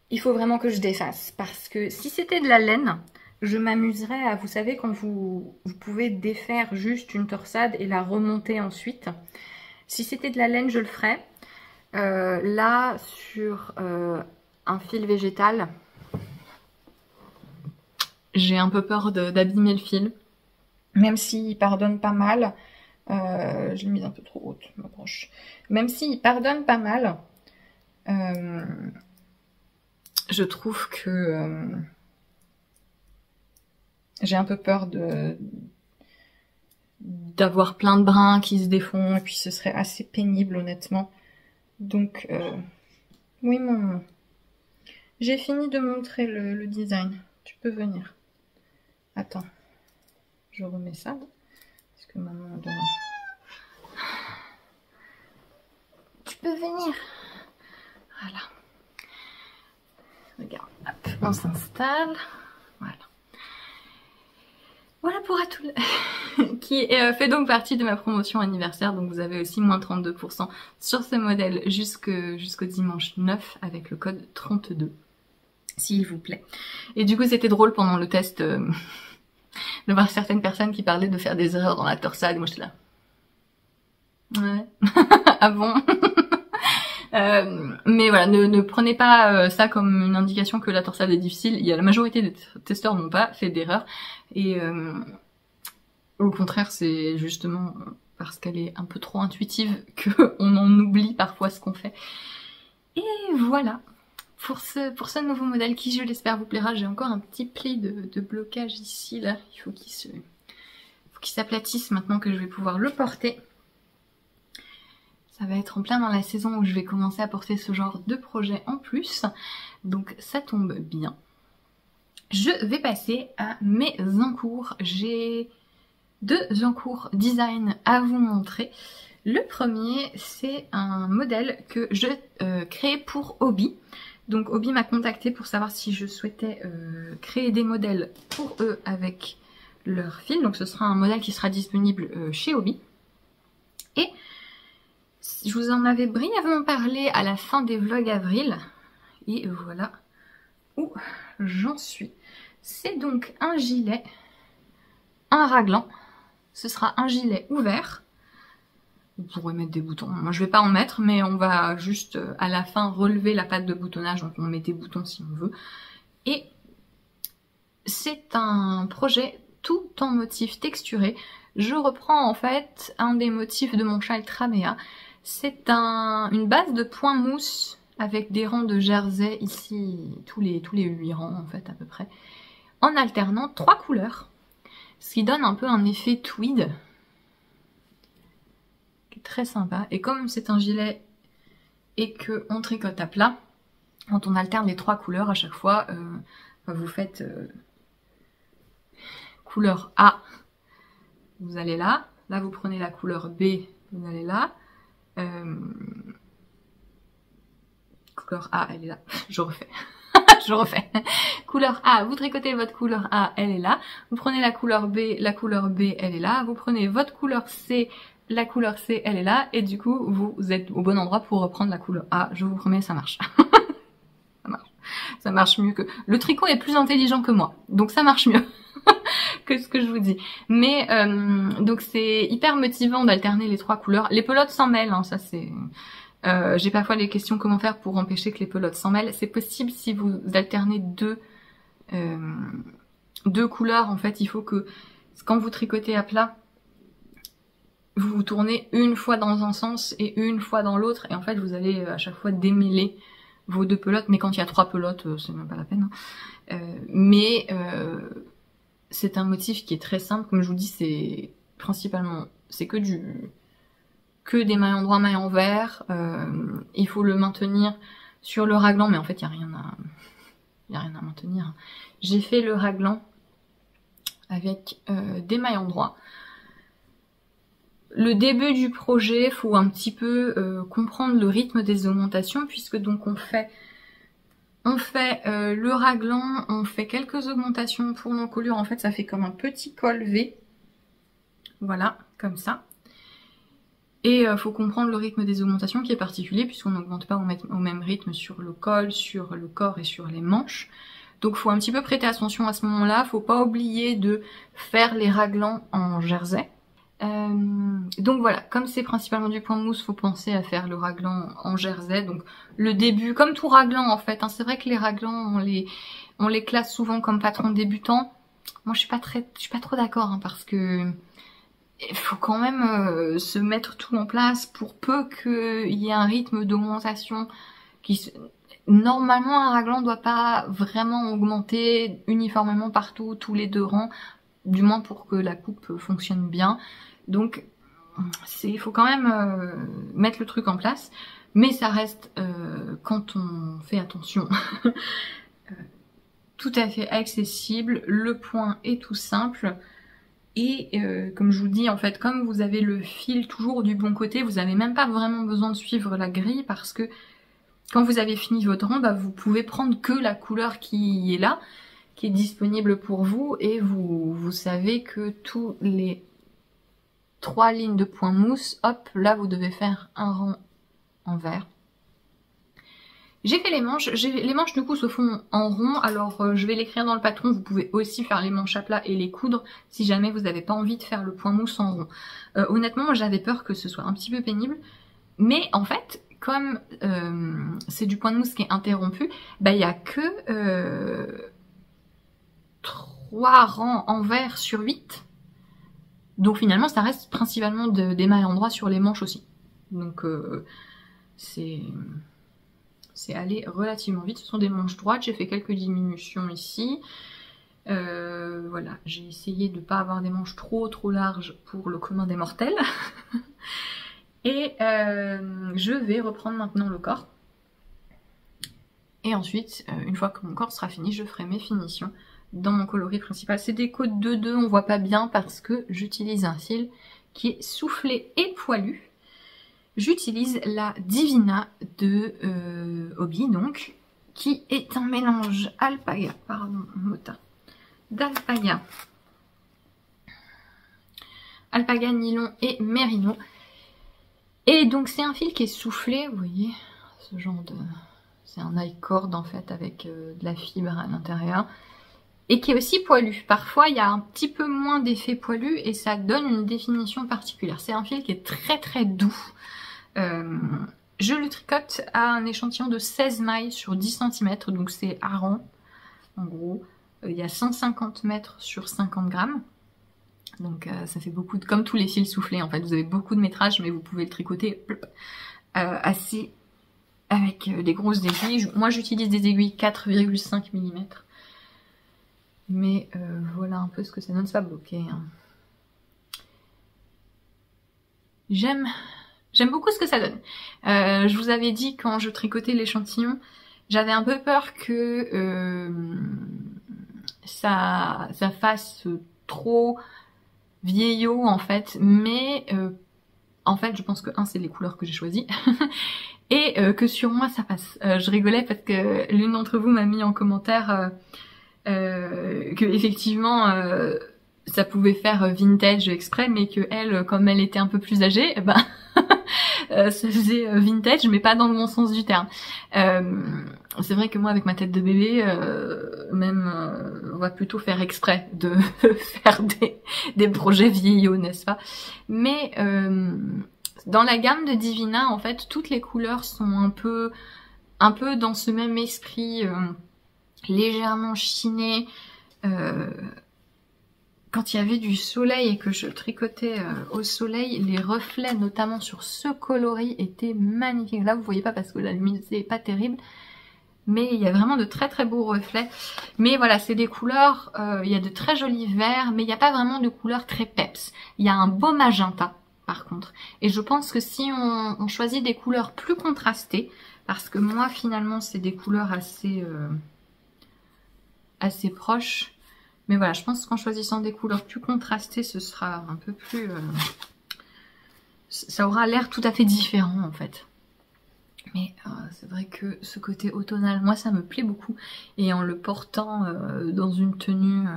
il faut vraiment que je défasse, parce que si c'était de la laine, je m'amuserais à, vous savez, quand vous pouvez défaire juste une torsade et la remonter ensuite. Si c'était de la laine, je le ferais. Là, sur un fil végétal, j'ai un peu peur d'abîmer le fil, même s'il pardonne pas mal. Je l'ai mise un peu trop haute, ma broche. Même s'il pardonne pas mal, je trouve que j'ai un peu peur d'avoir plein de brins qui se défont, et puis ce serait assez pénible, honnêtement. Donc, oui, maman. J'ai fini de montrer le design. Tu peux venir. Attends, je remets ça. puisque maman adore. Tu peux venir. Voilà. Regarde, hop, on s'installe. Voilà. Voilà pour Atoll, qui fait donc partie de ma promotion anniversaire. Donc vous avez aussi moins 32% sur ce modèle jusqu'au dimanche 9 avec le code 32, s'il vous plaît. Et du coup c'était drôle pendant le test de voir certaines personnes qui parlaient de faire des erreurs dans la torsade. Moi j'étais là. Ouais. Ah bon. Mais voilà, ne prenez pas ça comme une indication que la torsade est difficile. Il y a la majorité des testeurs n'ont pas fait d'erreur. Et au contraire, c'est justement parce qu'elle est un peu trop intuitive qu'on en oublie parfois ce qu'on fait. Et voilà, pour ce nouveau modèle qui, je l'espère, vous plaira. J'ai encore un petit pli de blocage ici, là. Il faut qu'il s'aplatisse maintenant que je vais pouvoir le porter. Ça va être en plein dans la saison où je vais commencer à porter ce genre de projet en plus. Donc ça tombe bien. Je vais passer à mes encours. J'ai 2 encours design à vous montrer. Le premier, c'est un modèle que je crée pour Hobby. Donc Hobby m'a contacté pour savoir si je souhaitais créer des modèles pour eux avec leur fil. Donc ce sera un modèle qui sera disponible chez Hobby. Et je vous en avais brièvement parlé à la fin des vlogs avril. Et voilà où j'en suis. C'est donc un gilet, un raglan. Ce sera un gilet ouvert. Vous pourrez mettre des boutons. Moi je vais pas en mettre, mais on va juste à la fin relever la patte de boutonnage. Donc on met des boutons si on veut. Et c'est un projet tout en motif texturé. Je reprends en fait un des motifs de mon châle Tramea. C'est une base de point mousse avec des rangs de jersey ici, tous les 8 rangs en fait à peu près, en alternant 3 couleurs, ce qui donne un peu un effet tweed, qui est très sympa. Et comme c'est un gilet et qu'on tricote à plat, quand on alterne les 3 couleurs à chaque fois, vous faites couleur A, vous allez là, là vous prenez la couleur B, vous allez là, couleur A, elle est là, je refais, je refais. Couleur A, vous tricotez votre couleur A, elle est là. Vous prenez la couleur B, elle est là. Vous prenez votre couleur C, la couleur C, elle est là. Et du coup, vous êtes au bon endroit pour reprendre la couleur A. Je vous promets, ça marche. Ça marche. Ça marche mieux que... Le tricot est plus intelligent que moi, donc ça marche mieux que ce que je vous dis. Mais donc c'est hyper motivant d'alterner les 3 couleurs. Les pelotes s'en mêlent, hein, ça c'est... j'ai parfois les questions comment faire pour empêcher que les pelotes s'en mêlent. C'est possible si vous alternez 2 couleurs. En fait, il faut que quand vous tricotez à plat, vous tournez une fois dans un sens et une fois dans l'autre. Et en fait, vous allez à chaque fois démêler vos 2 pelotes. Mais quand il y a 3 pelotes, c'est même pas la peine. Hein. C'est un motif qui est très simple. Comme je vous dis, c'est principalement... C'est que des maillons droits, maillons verts. Il faut le maintenir sur le raglan, mais en fait il n'y a rien à maintenir. J'ai fait le raglan avec des maillons droits. Le début du projet, faut un petit peu comprendre le rythme des augmentations, puisque donc on fait le raglan, on fait quelques augmentations pour l'encolure. En fait ça fait comme un petit col V, voilà, comme ça. Et faut comprendre le rythme des augmentations qui est particulier, puisqu'on n'augmente pas au même rythme sur le col, sur le corps et sur les manches. Donc faut un petit peu prêter attention à ce moment-là. Faut pas oublier de faire les raglans en jersey. Donc voilà, comme c'est principalement du point mousse, faut penser à faire le raglan en jersey. Donc le début, comme tout raglan en fait, hein, c'est vrai que les raglans, on les classe souvent comme patron débutant. Moi je suis pas trop d'accord, hein, parce que il faut quand même se mettre tout en place pour peu qu'il y ait un rythme d'augmentation qui... Normalement, un raglan ne doit pas vraiment augmenter uniformément partout, tous les 2 rangs, du moins pour que la coupe fonctionne bien. Donc, il faut quand même mettre le truc en place, mais ça reste, quand on fait attention, tout à fait accessible. Le point est tout simple. Et comme je vous dis, en fait, comme vous avez le fil toujours du bon côté, vous n'avez même pas vraiment besoin de suivre la grille parce que quand vous avez fini votre rang, bah, vous pouvez prendre que la couleur qui est là, qui est disponible pour vous, et vous savez que tous les 3 lignes de point mousse, hop, là vous devez faire un rang en vert. J'ai fait les manches du coup se font en rond, alors je vais l'écrire dans le patron, vous pouvez aussi faire les manches à plat et les coudre si jamais vous n'avez pas envie de faire le point mousse en rond. Honnêtement, moi j'avais peur que ce soit un petit peu pénible, mais en fait, comme c'est du point de mousse qui est interrompu, bah il n'y a que 3 rangs en vert sur 8. Donc finalement ça reste principalement des mailles endroits sur les manches aussi. Donc c'est allé relativement vite. Ce sont des manches droites, j'ai fait quelques diminutions ici. Voilà, j'ai essayé de ne pas avoir des manches trop larges pour le commun des mortels. Et je vais reprendre maintenant le corps. Et ensuite, une fois que mon corps sera fini, je ferai mes finitions dans mon coloris principal. C'est des côtes 2-2, on voit pas bien parce que j'utilise un fil qui est soufflé et poilu. J'utilise la Divina de Hobbii, donc, qui est un mélange alpaga, d'alpaga, nylon et mérino. Et donc c'est un fil qui est soufflé, vous voyez, ce genre de... c'est un high-cord en fait avec de la fibre à l'intérieur. Et qui est aussi poilu. Parfois il y a un petit peu moins d'effet poilu et ça donne une définition particulière. C'est un fil qui est très doux. Je le tricote à un échantillon de 16 mailles sur 10 cm, donc c'est à rang en gros. Il y a 150 mètres sur 50 grammes. Donc ça fait beaucoup de... comme tous les fils soufflés en fait, vous avez beaucoup de métrage mais vous pouvez le tricoter assez avec des grosses aiguilles. Moi j'utilise des aiguilles 4,5 mm. Mais voilà un peu ce que ça donne, ça bloqué. Hein. J'aime beaucoup ce que ça donne. Je vous avais dit quand je tricotais l'échantillon, j'avais un peu peur que ça fasse trop vieillot en fait, mais en fait je pense que c'est les couleurs que j'ai choisies et que sur moi ça passe. Je rigolais parce que l'une d'entre vous m'a mis en commentaire que effectivement ça pouvait faire vintage exprès, mais que elle, comme elle était un peu plus âgée, ben ça faisait vintage, mais pas dans le bon sens du terme. C'est vrai que moi, avec ma tête de bébé, on va plutôt faire exprès de faire des projets vieillots, n'est-ce pas? Mais dans la gamme de Divina, en fait, toutes les couleurs sont un peu dans ce même esprit, légèrement chiné. Quand il y avait du soleil et que je tricotais au soleil, les reflets, notamment sur ce coloris, étaient magnifiques. Là, vous voyez pas parce que la luminosité est pas terrible, mais il y a vraiment de très beaux reflets. Mais voilà, c'est des couleurs, il y a de très jolis verts, mais il n'y a pas vraiment de couleurs très peps. Il y a un beau magenta, par contre. Et je pense que si on choisit des couleurs plus contrastées, parce que moi, finalement, c'est des couleurs assez proches. Mais voilà, je pense qu'en choisissant des couleurs plus contrastées, ce sera un peu plus... ça aura l'air tout à fait différent, en fait. Mais c'est vrai que ce côté automnal, moi, ça me plaît beaucoup. Et en le portant dans une tenue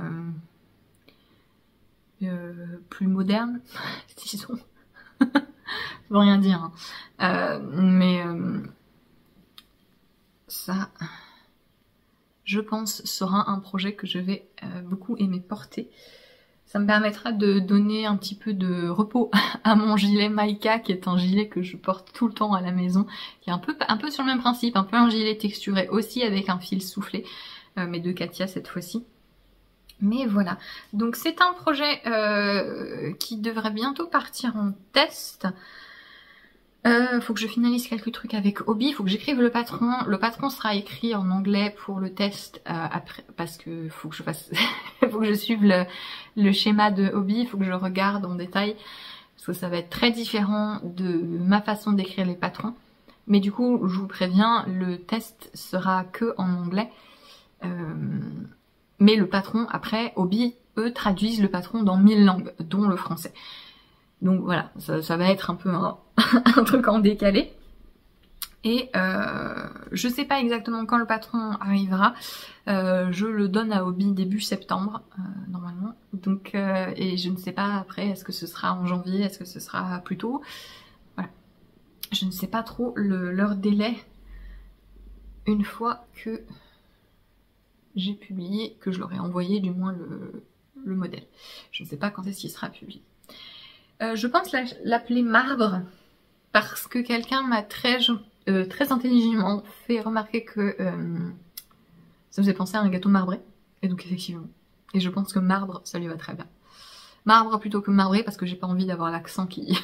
plus moderne, disons. Ça veut rien dire. Hein. Mais ça... je pense, sera un projet que je vais beaucoup aimer porter. Ça me permettra de donner un petit peu de repos à mon gilet Maika, qui est un gilet que je porte tout le temps à la maison, qui est un peu sur le même principe, un peu un gilet texturé aussi avec un fil soufflé, mais de Katia cette fois-ci. Mais voilà, donc c'est un projet qui devrait bientôt partir en test. Faut que je finalise quelques trucs avec Hobbii, faut que j'écrive le patron. Le patron sera écrit en anglais pour le test après, parce que faut que je fasse, faut que je suive le schéma de Hobbii, faut que je regarde en détail, parce que ça va être très différent de ma façon d'écrire les patrons. Mais du coup, je vous préviens, le test sera que en anglais. Mais le patron, après, Hobbii, eux traduisent le patron dans 1000 langues, dont le français. Donc voilà, ça va être un peu un truc en décalé. Et je sais pas exactement quand le patron arrivera. Je le donne à Hobby début septembre, normalement. Donc, et je ne sais pas après, est-ce que ce sera en janvier, est-ce que ce sera plus tôt. Voilà. Je ne sais pas trop leur délai une fois que j'ai publié, que je leur ai envoyé du moins le modèle. Je ne sais pas quand est-ce qu'il sera publié. Je pense l'appeler Marbre parce que quelqu'un m'a très intelligemment fait remarquer que ça me faisait penser à un gâteau marbré. Et donc effectivement. Et je pense que Marbre, ça lui va très bien. Marbre plutôt que marbré parce que j'ai pas envie d'avoir l'accent qui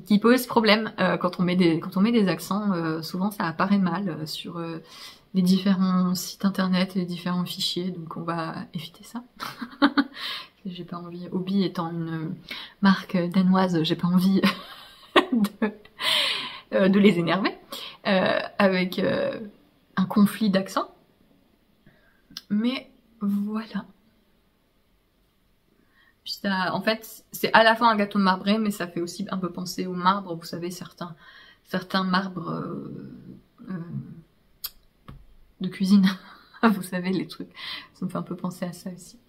qui pose problème quand on met des accents. Souvent ça apparaît mal sur les différents sites internet et les différents fichiers. Donc on va éviter ça. J'ai pas envie, Hobby étant une marque danoise, j'ai pas envie de les énerver avec un conflit d'accent. Mais voilà. Puis ça, en fait, c'est à la fois un gâteau marbré, mais ça fait aussi un peu penser au marbre. Vous savez, certains marbres de cuisine. Vous savez, les trucs. Ça me fait un peu penser à ça aussi.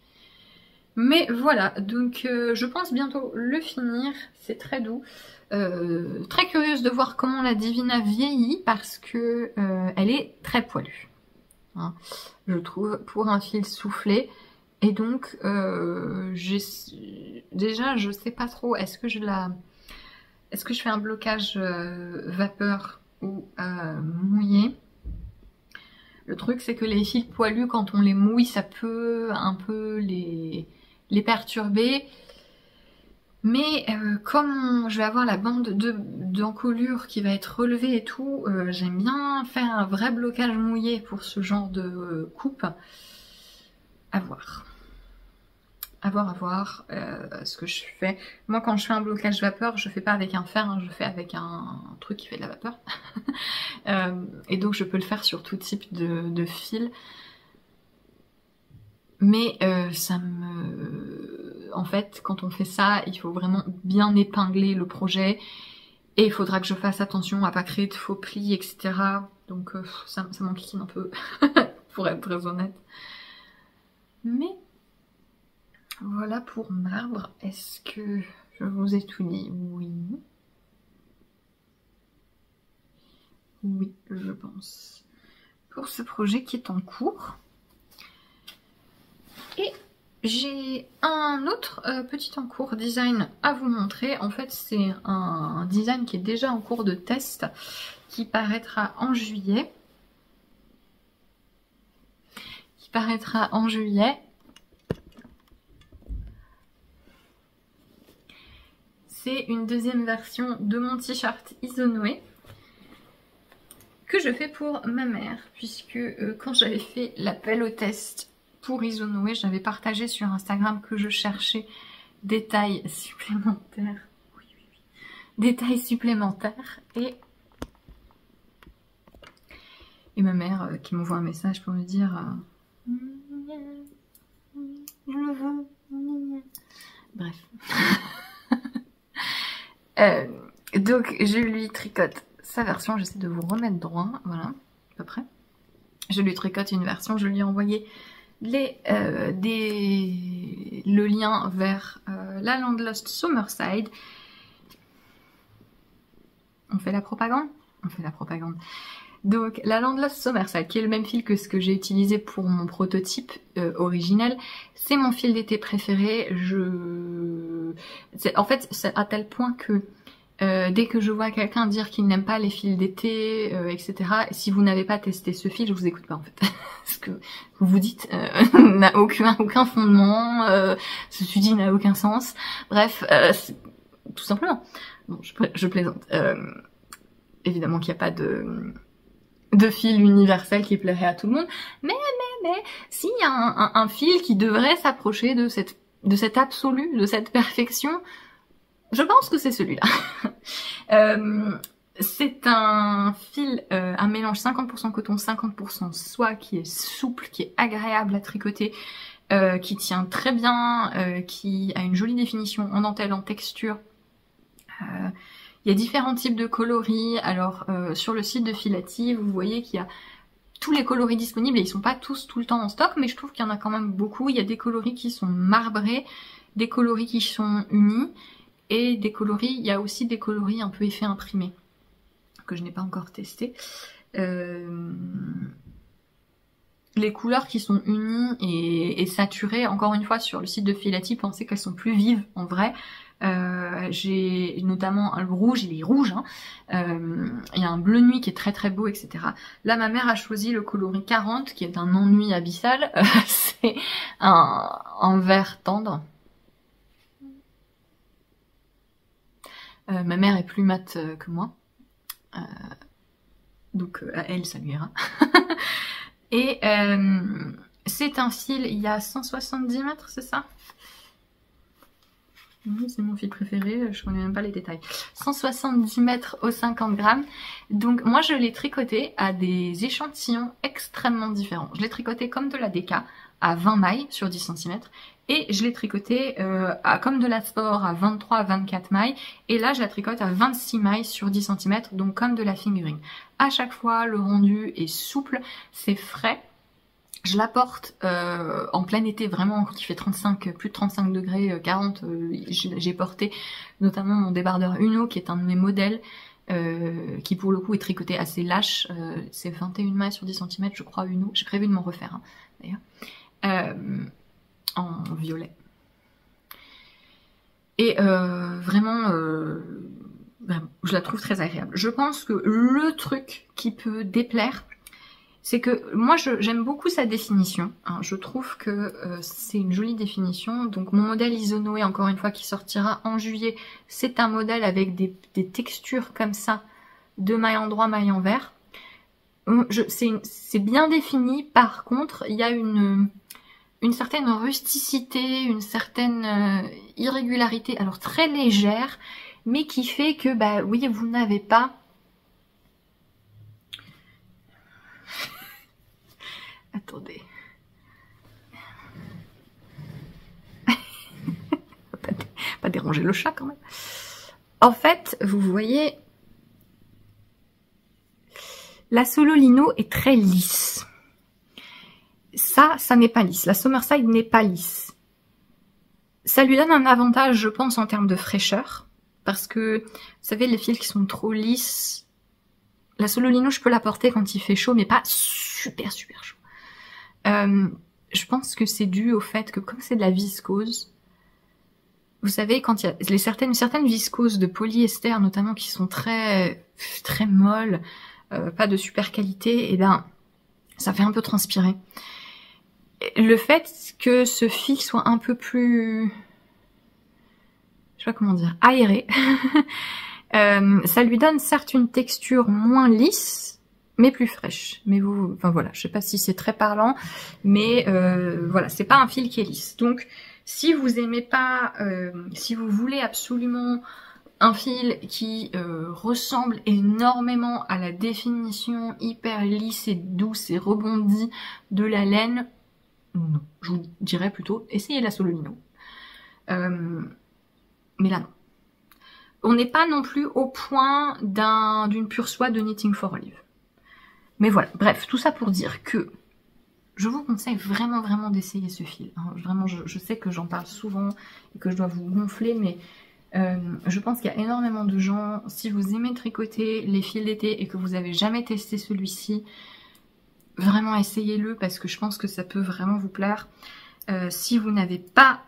Mais voilà, donc je pense bientôt le finir. C'est très doux. Très curieuse de voir comment la Divina vieillit parce que elle est très poilue. Hein, je trouve, pour un fil soufflé. Et donc, déjà, je sais pas trop, est-ce que je fais un blocage vapeur ou mouillé? Le truc, c'est que les fils poilus, quand on les mouille, ça peut un peu les perturber. Mais comme je vais avoir la bande d'encolure qui va être relevée et tout, j'aime bien faire un vrai blocage mouillé pour ce genre de coupe. À voir. À voir ce que je fais. Moi, quand je fais un blocage vapeur, je fais pas avec un fer, hein, je fais avec un truc qui fait de la vapeur. Et donc, je peux le faire sur tout type de fil. Mais en fait, quand on fait ça, il faut vraiment bien épingler le projet. Et il faudra que je fasse attention à pas créer de faux plis, etc. Donc ça m'enquiquine un peu, pour être très honnête. Mais voilà pour Marbre. Est-ce que je vous ai tout dit? Oui. Oui, je pense. Pour ce projet qui est en cours. Et j'ai un autre petit en cours design à vous montrer. En fait, c'est un design qui est déjà en cours de test, qui paraîtra en juillet. C'est une deuxième version de mon t-shirt Isonoé que je fais pour ma mère, puisque quand j'avais fait l'appel au test pour Isonoé, j'avais partagé sur Instagram que je cherchais des tailles supplémentaires. Oui. Des tailles supplémentaires et ma mère qui m'envoie un message pour me dire je le veux. Bref. Donc je lui tricote sa version, j'essaie de vous remettre droit, voilà, à peu près. Je lui tricote une version, je lui ai envoyé le lien vers la Landlost Summerside. On fait la propagande? On fait la propagande. Donc la Landlost Summerside, qui est le même fil que ce que j'ai utilisé pour mon prototype original, c'est mon fil d'été préféré. En fait, c'est à tel point que dès que je vois quelqu'un dire qu'il n'aime pas les fils d'été, etc., si vous n'avez pas testé ce fil, je vous écoute pas en fait. Ce que vous dites n'a aucun fondement, ceci dit n'a aucun sens. Bref, tout simplement. Bon, je plaisante. Évidemment qu'il n'y a pas de fil universel qui plairait à tout le monde, mais s'il y a un fil qui devrait s'approcher de cet absolu, de cette perfection, je pense que c'est celui-là. C'est un fil, un mélange 50% coton, 50% soie, qui est souple, qui est agréable à tricoter, qui tient très bien, qui a une jolie définition en dentelle, en texture. Il y a différents types de coloris. Alors sur le site de Filati, vous voyez qu'il y a tous les coloris disponibles et ils sont pas tous tout le temps en stock, mais je trouve qu'il y en a quand même beaucoup. Il y a des coloris qui sont marbrés, des coloris qui sont unis et des coloris, il y a aussi des coloris un peu effet imprimé que je n'ai pas encore testé. Les couleurs qui sont unies et saturées, encore une fois sur le site de Filati, pensez qu'elles sont plus vives en vrai. J'ai notamment le rouge, il est rouge, hein. Il y a un bleu nuit qui est très très beau, etc. Là ma mère a choisi le coloris 40 qui est un ennui abyssal. C'est un vert tendre. Ma mère est plus mate que moi, donc à elle ça lui ira. Et c'est un fil, il y a 170 mètres, c'est ça? C'est mon fil préféré, je connais même pas les détails. 170 mètres au 50 grammes. Donc moi je l'ai tricoté à des échantillons extrêmement différents. Je l'ai tricoté comme de la DK à 20 mailles sur 10 cm. Et je l'ai tricoté comme de la sport à 23 à 24 mailles. Et là je la tricote à 26 mailles sur 10 cm, donc comme de la fingering. À chaque fois le rendu est souple, c'est frais. Je la porte en plein été, vraiment quand il fait 35, plus de 35 degrés, 40. J'ai porté notamment mon débardeur Uno qui est un de mes modèles qui pour le coup est tricoté assez lâche. C'est 21 mailles sur 10 cm je crois Uno. J'ai prévu de m'en refaire hein, d'ailleurs. En violet. Et vraiment, je la trouve très agréable. Je pense que le truc qui peut déplaire, c'est que moi j'aime beaucoup sa définition, hein. Je trouve que c'est une jolie définition. Donc mon modèle Isonoé, encore une fois, qui sortira en juillet, c'est un modèle avec des textures comme ça, de maille en droit, maille envers. C'est bien défini, par contre il y a une certaine rusticité, une certaine irrégularité, alors très légère, mais qui fait que, bah oui, vous n'avez pas... Attendez. Pas déranger le chat quand même. En fait, vous voyez, la Solo Lino est très lisse. Ça n'est pas lisse. La Summerside n'est pas lisse. Ça lui donne un avantage, je pense, en termes de fraîcheur. Parce que, vous savez, les fils qui sont trop lisses... La Solo Lino, je peux la porter quand il fait chaud, mais pas super chaud. Je pense que c'est dû au fait que, comme c'est de la viscose, vous savez, quand il y a certaines viscoses de polyester, notamment, qui sont très molles, pas de super qualité, et ben, ça fait un peu transpirer. Le fait que ce fil soit un peu plus, je sais pas comment dire, aéré, ça lui donne certes une texture moins lisse, mais plus fraîche. Mais vous, enfin voilà, je sais pas si c'est très parlant, mais voilà, c'est pas un fil qui est lisse. Donc, si vous aimez pas, si vous voulez absolument un fil qui ressemble énormément à la définition hyper lisse et douce et rebondie de la laine, non, je vous dirais plutôt, essayez la Solo Lino. Mais là, non. On n'est pas non plus au point d'une pure soie de Knitting for Olive. Mais voilà, bref, tout ça pour dire que je vous conseille vraiment d'essayer ce fil. Hein. Vraiment, je sais que j'en parle souvent et que je dois vous gonfler, mais je pense qu'il y a énormément de gens, si vous aimez tricoter les fils d'été et que vous n'avez jamais testé celui-ci, vraiment essayez-le parce que je pense que ça peut vraiment vous plaire. Si vous n'avez pas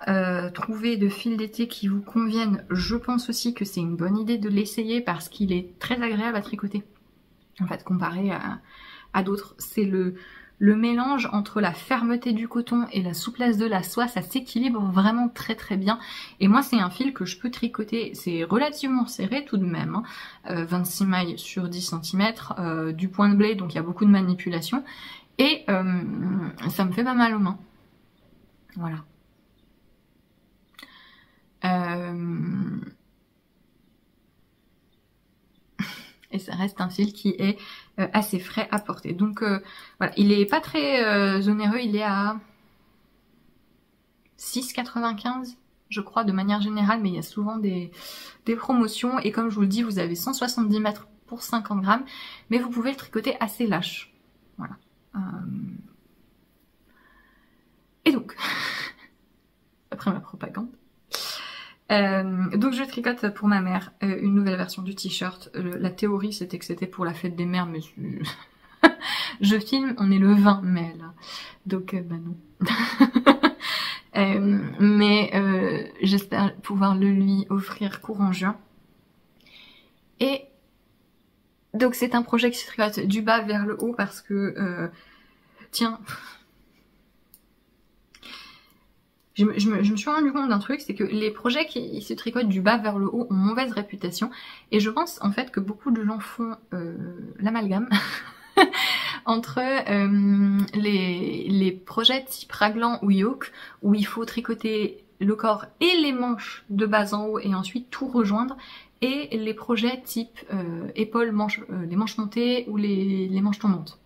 trouvé de fil d'été qui vous convienne, je pense aussi que c'est une bonne idée de l'essayer parce qu'il est très agréable à tricoter. En fait, comparé à d'autres, c'est le mélange entre la fermeté du coton et la souplesse de la soie, ça s'équilibre vraiment très bien. Et moi, c'est un fil que je peux tricoter, c'est relativement serré tout de même, hein, 26 mailles sur 10 cm, du point de blé, donc il y a beaucoup de manipulation. Et ça me fait pas mal aux mains. Voilà. Et ça reste un fil qui est assez frais à porter. Donc voilà, il est pas très onéreux, il est à 6,95 je crois de manière générale, mais il y a souvent des promotions, et comme je vous le dis, vous avez 170 mètres pour 50 grammes, mais vous pouvez le tricoter assez lâche. Voilà. Et donc, après ma propagande, donc je tricote pour ma mère une nouvelle version du t-shirt. La théorie c'était que c'était pour la fête des mères, mais je filme, on est le 20 mai là, donc bah non. Mais j'espère pouvoir le lui offrir courant juin. Et donc c'est un projet qui se tricote du bas vers le haut parce que tiens, je me suis rendu compte d'un truc, c'est que les projets qui se tricotent du bas vers le haut ont mauvaise réputation, et je pense en fait que beaucoup de gens font l'amalgame entre les projets type raglan ou yoke, où il faut tricoter le corps et les manches de bas en haut et ensuite tout rejoindre, et les projets type épaules, manches, les manches montées ou les manches tombantes.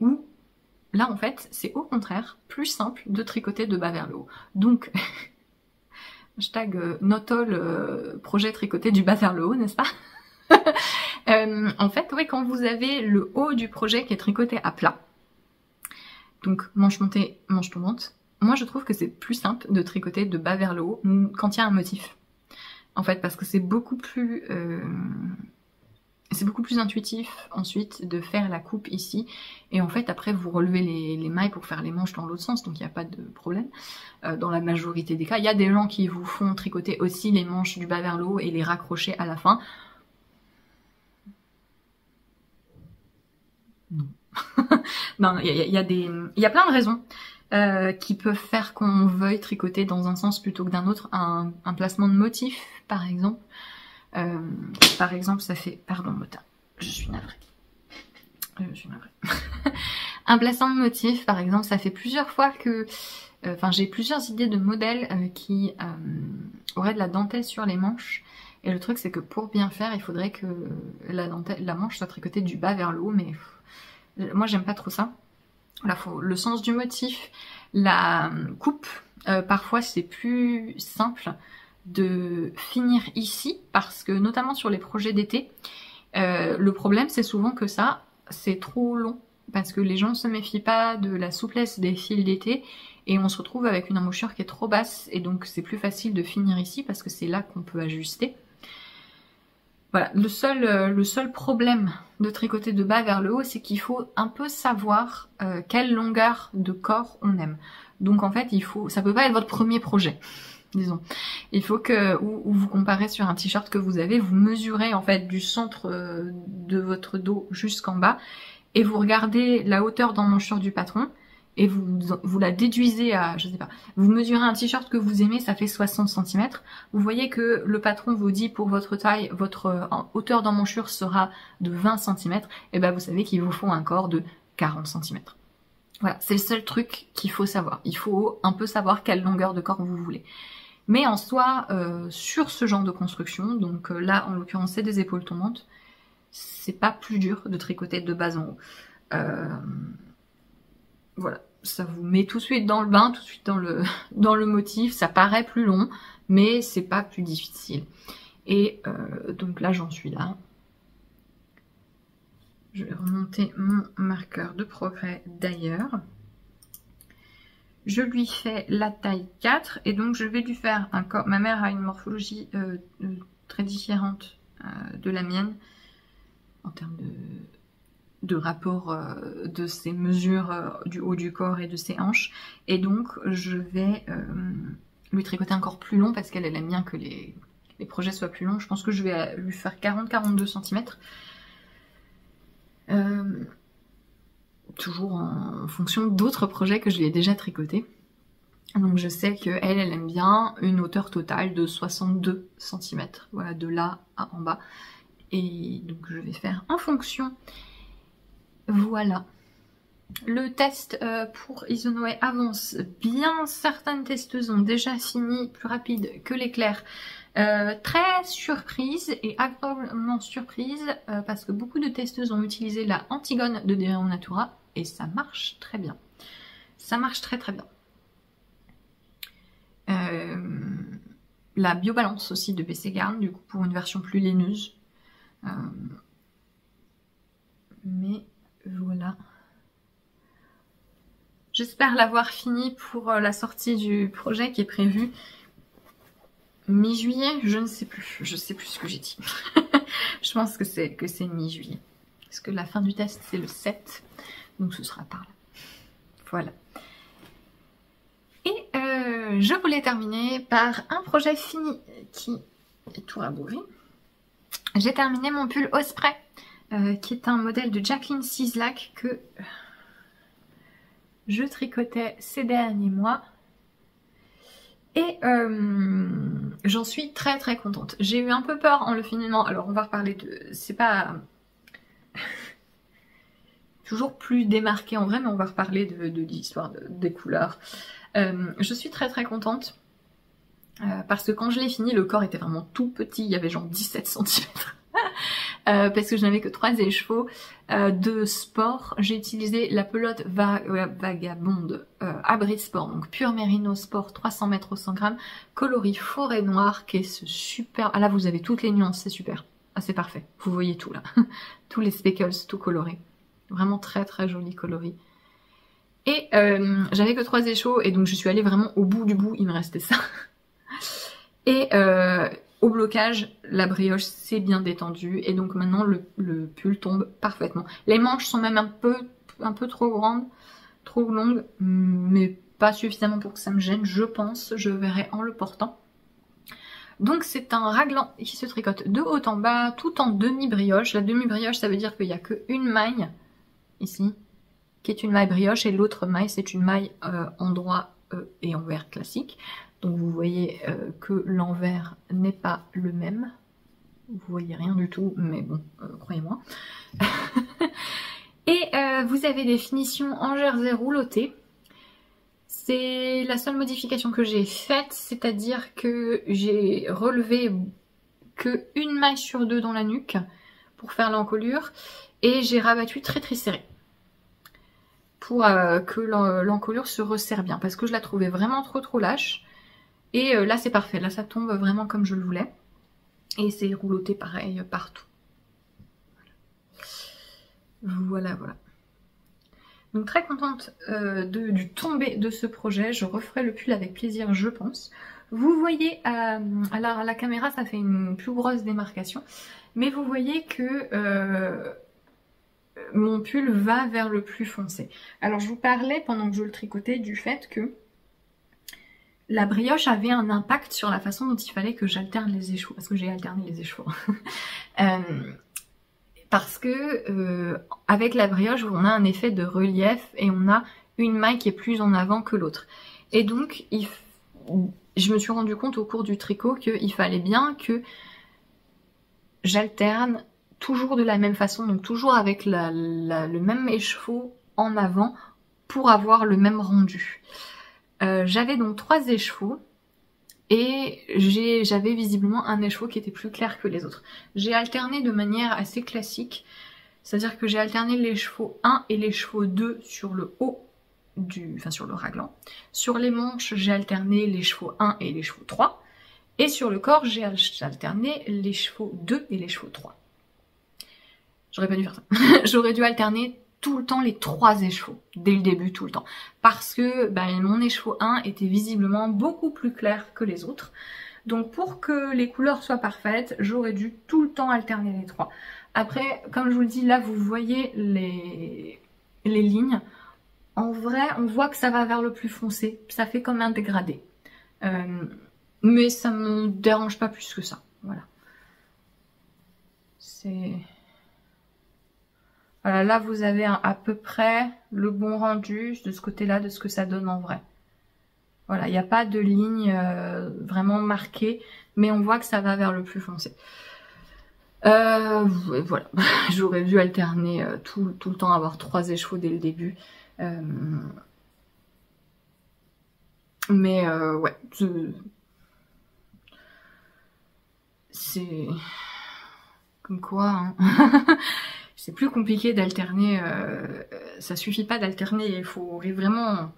Où là en fait c'est au contraire plus simple de tricoter de bas vers le haut. Donc hashtag not all projet tricoté du bas vers le haut, n'est-ce pas? En fait, oui, quand vous avez le haut du projet qui est tricoté à plat, donc manche montée, manche tombante, moi je trouve que c'est plus simple de tricoter de bas vers le haut quand il y a un motif. En fait, parce que c'est beaucoup plus intuitif ensuite de faire la coupe ici, et en fait après vous relevez les mailles pour faire les manches dans l'autre sens, donc il n'y a pas de problème dans la majorité des cas. Il y a des gens qui vous font tricoter aussi les manches du bas vers le haut et les raccrocher à la fin. Non. Non, il y a plein de raisons qui peuvent faire qu'on veuille tricoter dans un sens plutôt que d'un autre. Un placement de motif, par exemple. Par exemple, ça fait... Pardon, Mota, je suis navrée. Un placement de motif, par exemple, ça fait plusieurs fois que... Enfin, j'ai plusieurs idées de modèles qui auraient de la dentelle sur les manches. Et le truc, c'est que pour bien faire, il faudrait que la manche soit tricotée du bas vers le haut, mais... Moi j'aime pas trop ça. Là, le sens du motif, la coupe, parfois c'est plus simple de finir ici, parce que notamment sur les projets d'été, le problème c'est souvent que ça, c'est trop long, parce que les gens ne se méfient pas de la souplesse des fils d'été, et on se retrouve avec une embouchure qui est trop basse, et donc c'est plus facile de finir ici, parce que c'est là qu'on peut ajuster. Voilà, le seul problème de tricoter de bas vers le haut, c'est qu'il faut un peu savoir quelle longueur de corps on aime. Donc en fait, ça peut pas être votre premier projet, disons. Il faut que, ou vous comparez sur un t-shirt que vous avez, vous mesurez en fait du centre de votre dos jusqu'en bas, et vous regardez la hauteur d'emmanchure du patron, et vous la déduisez à, je sais pas, vous mesurez un t-shirt que vous aimez, ça fait 60 cm. Vous voyez que le patron vous dit pour votre taille, votre hauteur d'emmanchure sera de 20 cm, et ben vous savez qu'il vous faut un corps de 40 cm. Voilà, c'est le seul truc qu'il faut savoir. Il faut un peu savoir quelle longueur de corps vous voulez. Mais en soi, sur ce genre de construction, donc là en l'occurrence c'est des épaules tombantes, c'est pas plus dur de tricoter de bas en haut. Voilà, ça vous met tout de suite dans le bain, tout de suite dans le motif. Ça paraît plus long, mais c'est pas plus difficile. Et donc là, j'en suis là. Je vais remonter mon marqueur de progrès d'ailleurs. Je lui fais la taille 4 et donc je vais lui faire un corps. Ma mère a une morphologie très différente de la mienne en termes de rapport de ses mesures du haut du corps et de ses hanches, et donc je vais lui tricoter un corps plus long parce qu'elle aime bien que les projets soient plus longs. Je pense que je vais lui faire 40-42 cm, toujours en fonction d'autres projets que je lui ai déjà tricotés. Donc je sais qu'elle aime bien une hauteur totale de 62 cm, voilà, de là à en bas, et donc je vais faire en fonction. Voilà, le test pour Isonoé avance bien. Certaines testeuses ont déjà fini plus rapide que l'éclair. Très surprise et agréablement surprise parce que beaucoup de testeuses ont utilisé la Antigone de Dereo Natura et ça marche très bien. Ça marche très très bien. La biobalance aussi de BC Garn, du coup pour une version plus laineuse. Mais voilà. J'espère l'avoir fini pour la sortie du projet qui est prévu mi-juillet, je ne sais plus. Je sais plus ce que j'ai dit. Je pense que c'est mi-juillet. Parce que la fin du test c'est le 7. Donc ce sera par là. Voilà. Et je voulais terminer par un projet fini qui est tout rabougri. J'ai terminé mon pull Osprey, qui est un modèle de Jacqueline Sislak que je tricotais ces derniers mois. Et j'en suis très très contente. J'ai eu un peu peur en le finissant. Alors on va reparler de... C'est pas... toujours plus démarqué en vrai, mais on va reparler de l'histoire des couleurs. Je suis très très contente. Parce que quand je l'ai fini, le corps était vraiment tout petit. Il y avait genre 17 cm. Parce que je n'avais que 3 écheveaux de sport. J'ai utilisé la pelote vagabonde Abri Sport, donc pur Merino Sport 300 mètres au 100 grammes, coloris forêt noire, qui est ce super... Ah là vous avez toutes les nuances, c'est super. Ah c'est parfait, vous voyez tout là. Tous les speckles, tout coloré. Vraiment très très joli coloris. Et j'avais que 3 écheveaux et donc je suis allée vraiment au bout du bout, il me restait ça. Et au blocage, la brioche s'est bien détendue et donc maintenant le pull tombe parfaitement. Les manches sont même un peu trop grandes, trop longues, mais pas suffisamment pour que ça me gêne, je pense. Je verrai en le portant. Donc c'est un raglan qui se tricote de haut en bas, tout en demi-brioche. La demi-brioche, ça veut dire qu'il n'y a qu'une maille, ici, qui est une maille brioche, et l'autre maille, c'est une maille endroit et envers classique. Donc vous voyez que l'envers n'est pas le même. Vous voyez rien du tout, mais bon, croyez-moi. Et vous avez des finitions en jersey rouloté. C'est la seule modification que j'ai faite, c'est-à-dire que j'ai relevé que une maille sur 2 dans la nuque pour faire l'encolure et j'ai rabattu très très serré pour que l'encolure se resserre bien parce que je la trouvais vraiment trop lâche. Et là c'est parfait, là ça tombe vraiment comme je le voulais. Et c'est rouloté pareil partout. Voilà. Donc très contente du tombé de ce projet. Je referai le pull avec plaisir, je pense. Vous voyez à la caméra, ça fait une plus grosse démarcation. Mais vous voyez que mon pull va vers le plus foncé. Alors je vous parlais pendant que je le tricotais du fait que la brioche avait un impact sur la façon dont il fallait que j'alterne les écheveaux. Parce que j'ai alterné les écheveaux. Parce que avec la brioche, on a un effet de relief et on a une maille qui est plus en avant que l'autre. Et donc, je me suis rendu compte au cours du tricot qu'il fallait bien que j'alterne toujours de la même façon, donc toujours avec le même écheveau en avant pour avoir le même rendu. J'avais donc 3 écheveaux et j'avais visiblement un écheveau qui était plus clair que les autres. J'ai alterné de manière assez classique, c'est-à-dire que j'ai alterné l'écheveau 1 et l'écheveau 2 sur le haut sur le raglan. Sur les manches, j'ai alterné l'écheveau 1 et l'écheveau 3. Et sur le corps, j'ai alterné l'écheveau 2 et l'écheveau 3. J'aurais pas dû faire ça. J'aurais dû alterner tout le temps les 3 écheveaux, dès le début, tout le temps. Parce que mon écheveau 1 était visiblement beaucoup plus clair que les autres. Donc pour que les couleurs soient parfaites, j'aurais dû tout le temps alterner les 3. Après, comme je vous le dis, là vous voyez les lignes. En vrai, on voit que ça va vers le plus foncé. Ça fait comme un dégradé. Mais ça me dérange pas plus que ça. Voilà. Voilà, là vous avez à peu près le bon rendu de ce côté-là, de ce que ça donne en vrai. Voilà, il n'y a pas de ligne vraiment marquée, mais on voit que ça va vers le plus foncé. Voilà, j'aurais dû alterner tout le temps, avoir 3 écheveaux dès le début. Mais ouais, c'est comme quoi, hein. C'est plus compliqué d'alterner, ça suffit pas d'alterner, il faut vraiment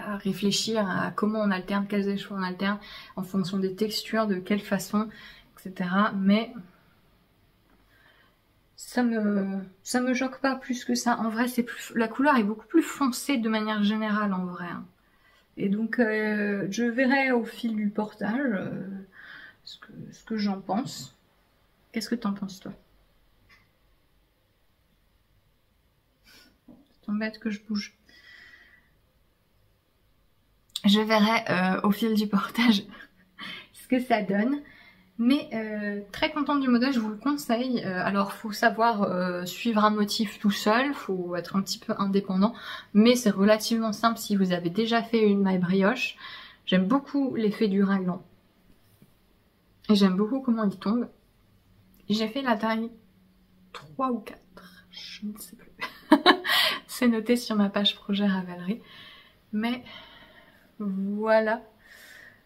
à réfléchir à comment on alterne, quels échos on alterne, en fonction des textures, de quelle façon, etc. Mais ça me choque pas plus que ça. En vrai, la couleur est beaucoup plus foncée de manière générale en vrai. Hein. Et donc, je verrai au fil du portage ce que j'en pense. Qu'est-ce que t'en penses, toi? Ça t'embête que je bouge? Je verrai au fil du portage ce que ça donne. Mais très contente du modèle, je vous le conseille. Alors faut savoir suivre un motif tout seul, faut être un petit peu indépendant, mais c'est relativement simple si vous avez déjà fait une maille brioche. J'aime beaucoup l'effet du raglan. Et j'aime beaucoup comment il tombe. J'ai fait la taille 3 ou 4, je ne sais plus. C'est noté sur ma page projet Ravelry. Mais voilà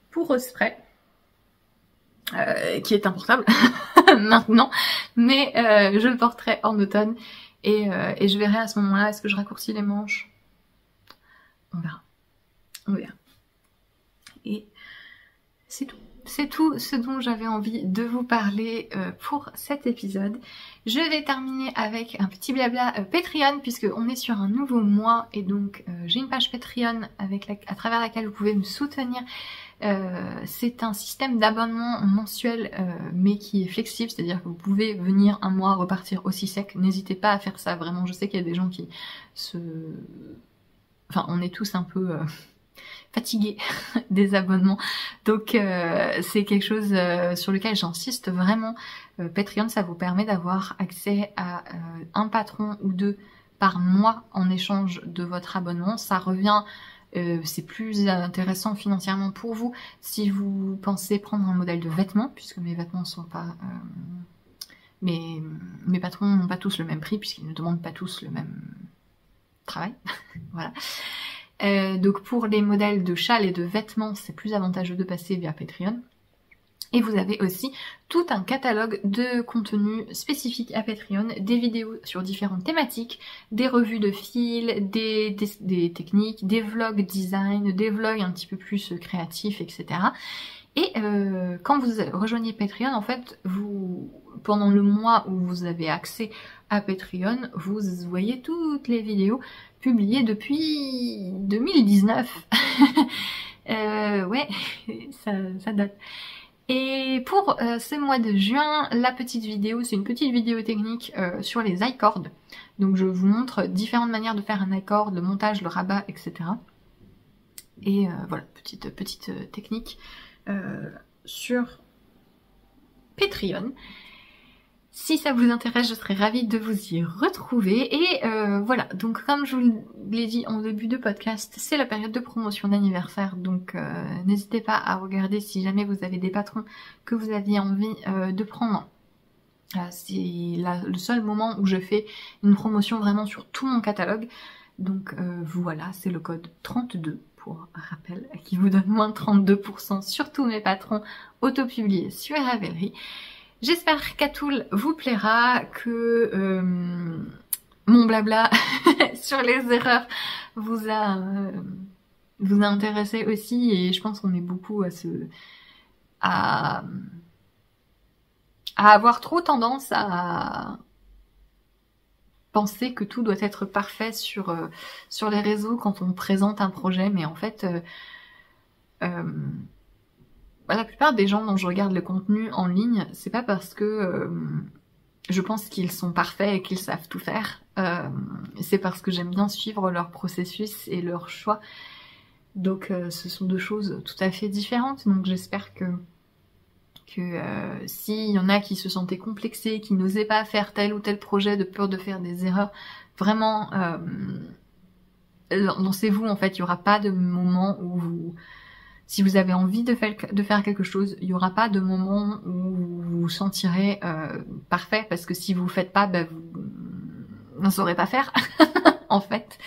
pour Osprey. Qui est importable maintenant, mais je le porterai en automne et je verrai à ce moment-là, est-ce que je raccourcis les manches? On verra. On verra. Et c'est tout. C'est tout ce dont j'avais envie de vous parler pour cet épisode. Je vais terminer avec un petit blabla Patreon puisque on est sur un nouveau mois et donc j'ai une page Patreon à travers laquelle vous pouvez me soutenir. C'est un système d'abonnement mensuel mais qui est flexible, c'est-à-dire que vous pouvez venir un mois repartir aussi sec. N'hésitez pas à faire ça, vraiment. Je sais qu'il y a des gens qui Enfin, on est tous un peu fatigués des abonnements, donc c'est quelque chose sur lequel j'insiste vraiment. Patreon, ça vous permet d'avoir accès à un patron ou deux par mois en échange de votre abonnement. Ça revient... c'est plus intéressant financièrement pour vous si vous pensez prendre un modèle de vêtements, puisque mes vêtements sont pas... mes patrons n'ont pas tous le même prix, puisqu'ils ne demandent pas tous le même travail. Voilà. Donc pour les modèles de châles et de vêtements, c'est plus avantageux de passer via Patreon. Et vous avez aussi tout un catalogue de contenus spécifiques à Patreon, des vidéos sur différentes thématiques, des revues de fil, des techniques, des vlogs design, des vlogs un petit peu plus créatifs, etc. Et quand vous rejoignez Patreon, en fait, pendant le mois où vous avez accès à Patreon, vous voyez toutes les vidéos publiées depuis 2019. Ouais, ça date. Et pour ce mois de juin, la petite vidéo, c'est une petite vidéo technique sur les i-cords. Donc je vous montre différentes manières de faire un i-cord, le montage, le rabat, etc. Et voilà, petite technique sur Patreon. Si ça vous intéresse, je serais ravie de vous y retrouver. Et voilà, donc comme je vous l'ai dit en début de podcast, c'est la période de promotion d'anniversaire. Donc n'hésitez pas à regarder si jamais vous avez des patrons que vous aviez envie de prendre. C'est le seul moment où je fais une promotion vraiment sur tout mon catalogue. Donc voilà, c'est le code 32 pour rappel, qui vous donne moins de 32% sur tous mes patrons auto-publiés sur Ravelry. J'espère qu'Atoul vous plaira, que mon blabla sur les erreurs vous a intéressé aussi, et je pense qu'on est beaucoup à avoir trop tendance à penser que tout doit être parfait sur les réseaux quand on présente un projet, mais en fait la plupart des gens dont je regarde le contenu en ligne, c'est pas parce que je pense qu'ils sont parfaits et qu'ils savent tout faire, c'est parce que j'aime bien suivre leur processus et leur choix. Donc ce sont deux choses tout à fait différentes, donc j'espère que s'il y en a qui se sentaient complexés, qui n'osaient pas faire tel ou tel projet de peur de faire des erreurs, vraiment lancez-vous. En fait, il n'y aura pas de moment où si vous avez envie de faire quelque chose, il n'y aura pas de moment où vous vous sentirez parfait, parce que si vous ne faites pas, vous ne saurez pas faire, en fait.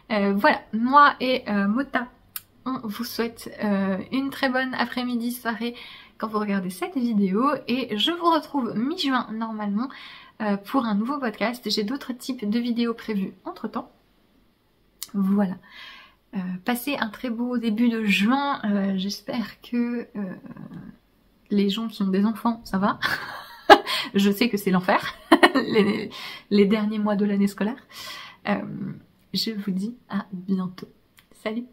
Voilà, moi et Mota, on vous souhaite une très bonne après-midi, soirée, quand vous regardez cette vidéo, et je vous retrouve mi-juin, normalement, pour un nouveau podcast. J'ai d'autres types de vidéos prévues entre-temps. Voilà. Passez un très beau début de juin. J'espère que les gens qui ont des enfants, ça va. Je sais que c'est l'enfer, les derniers mois de l'année scolaire. Je vous dis à bientôt. Salut!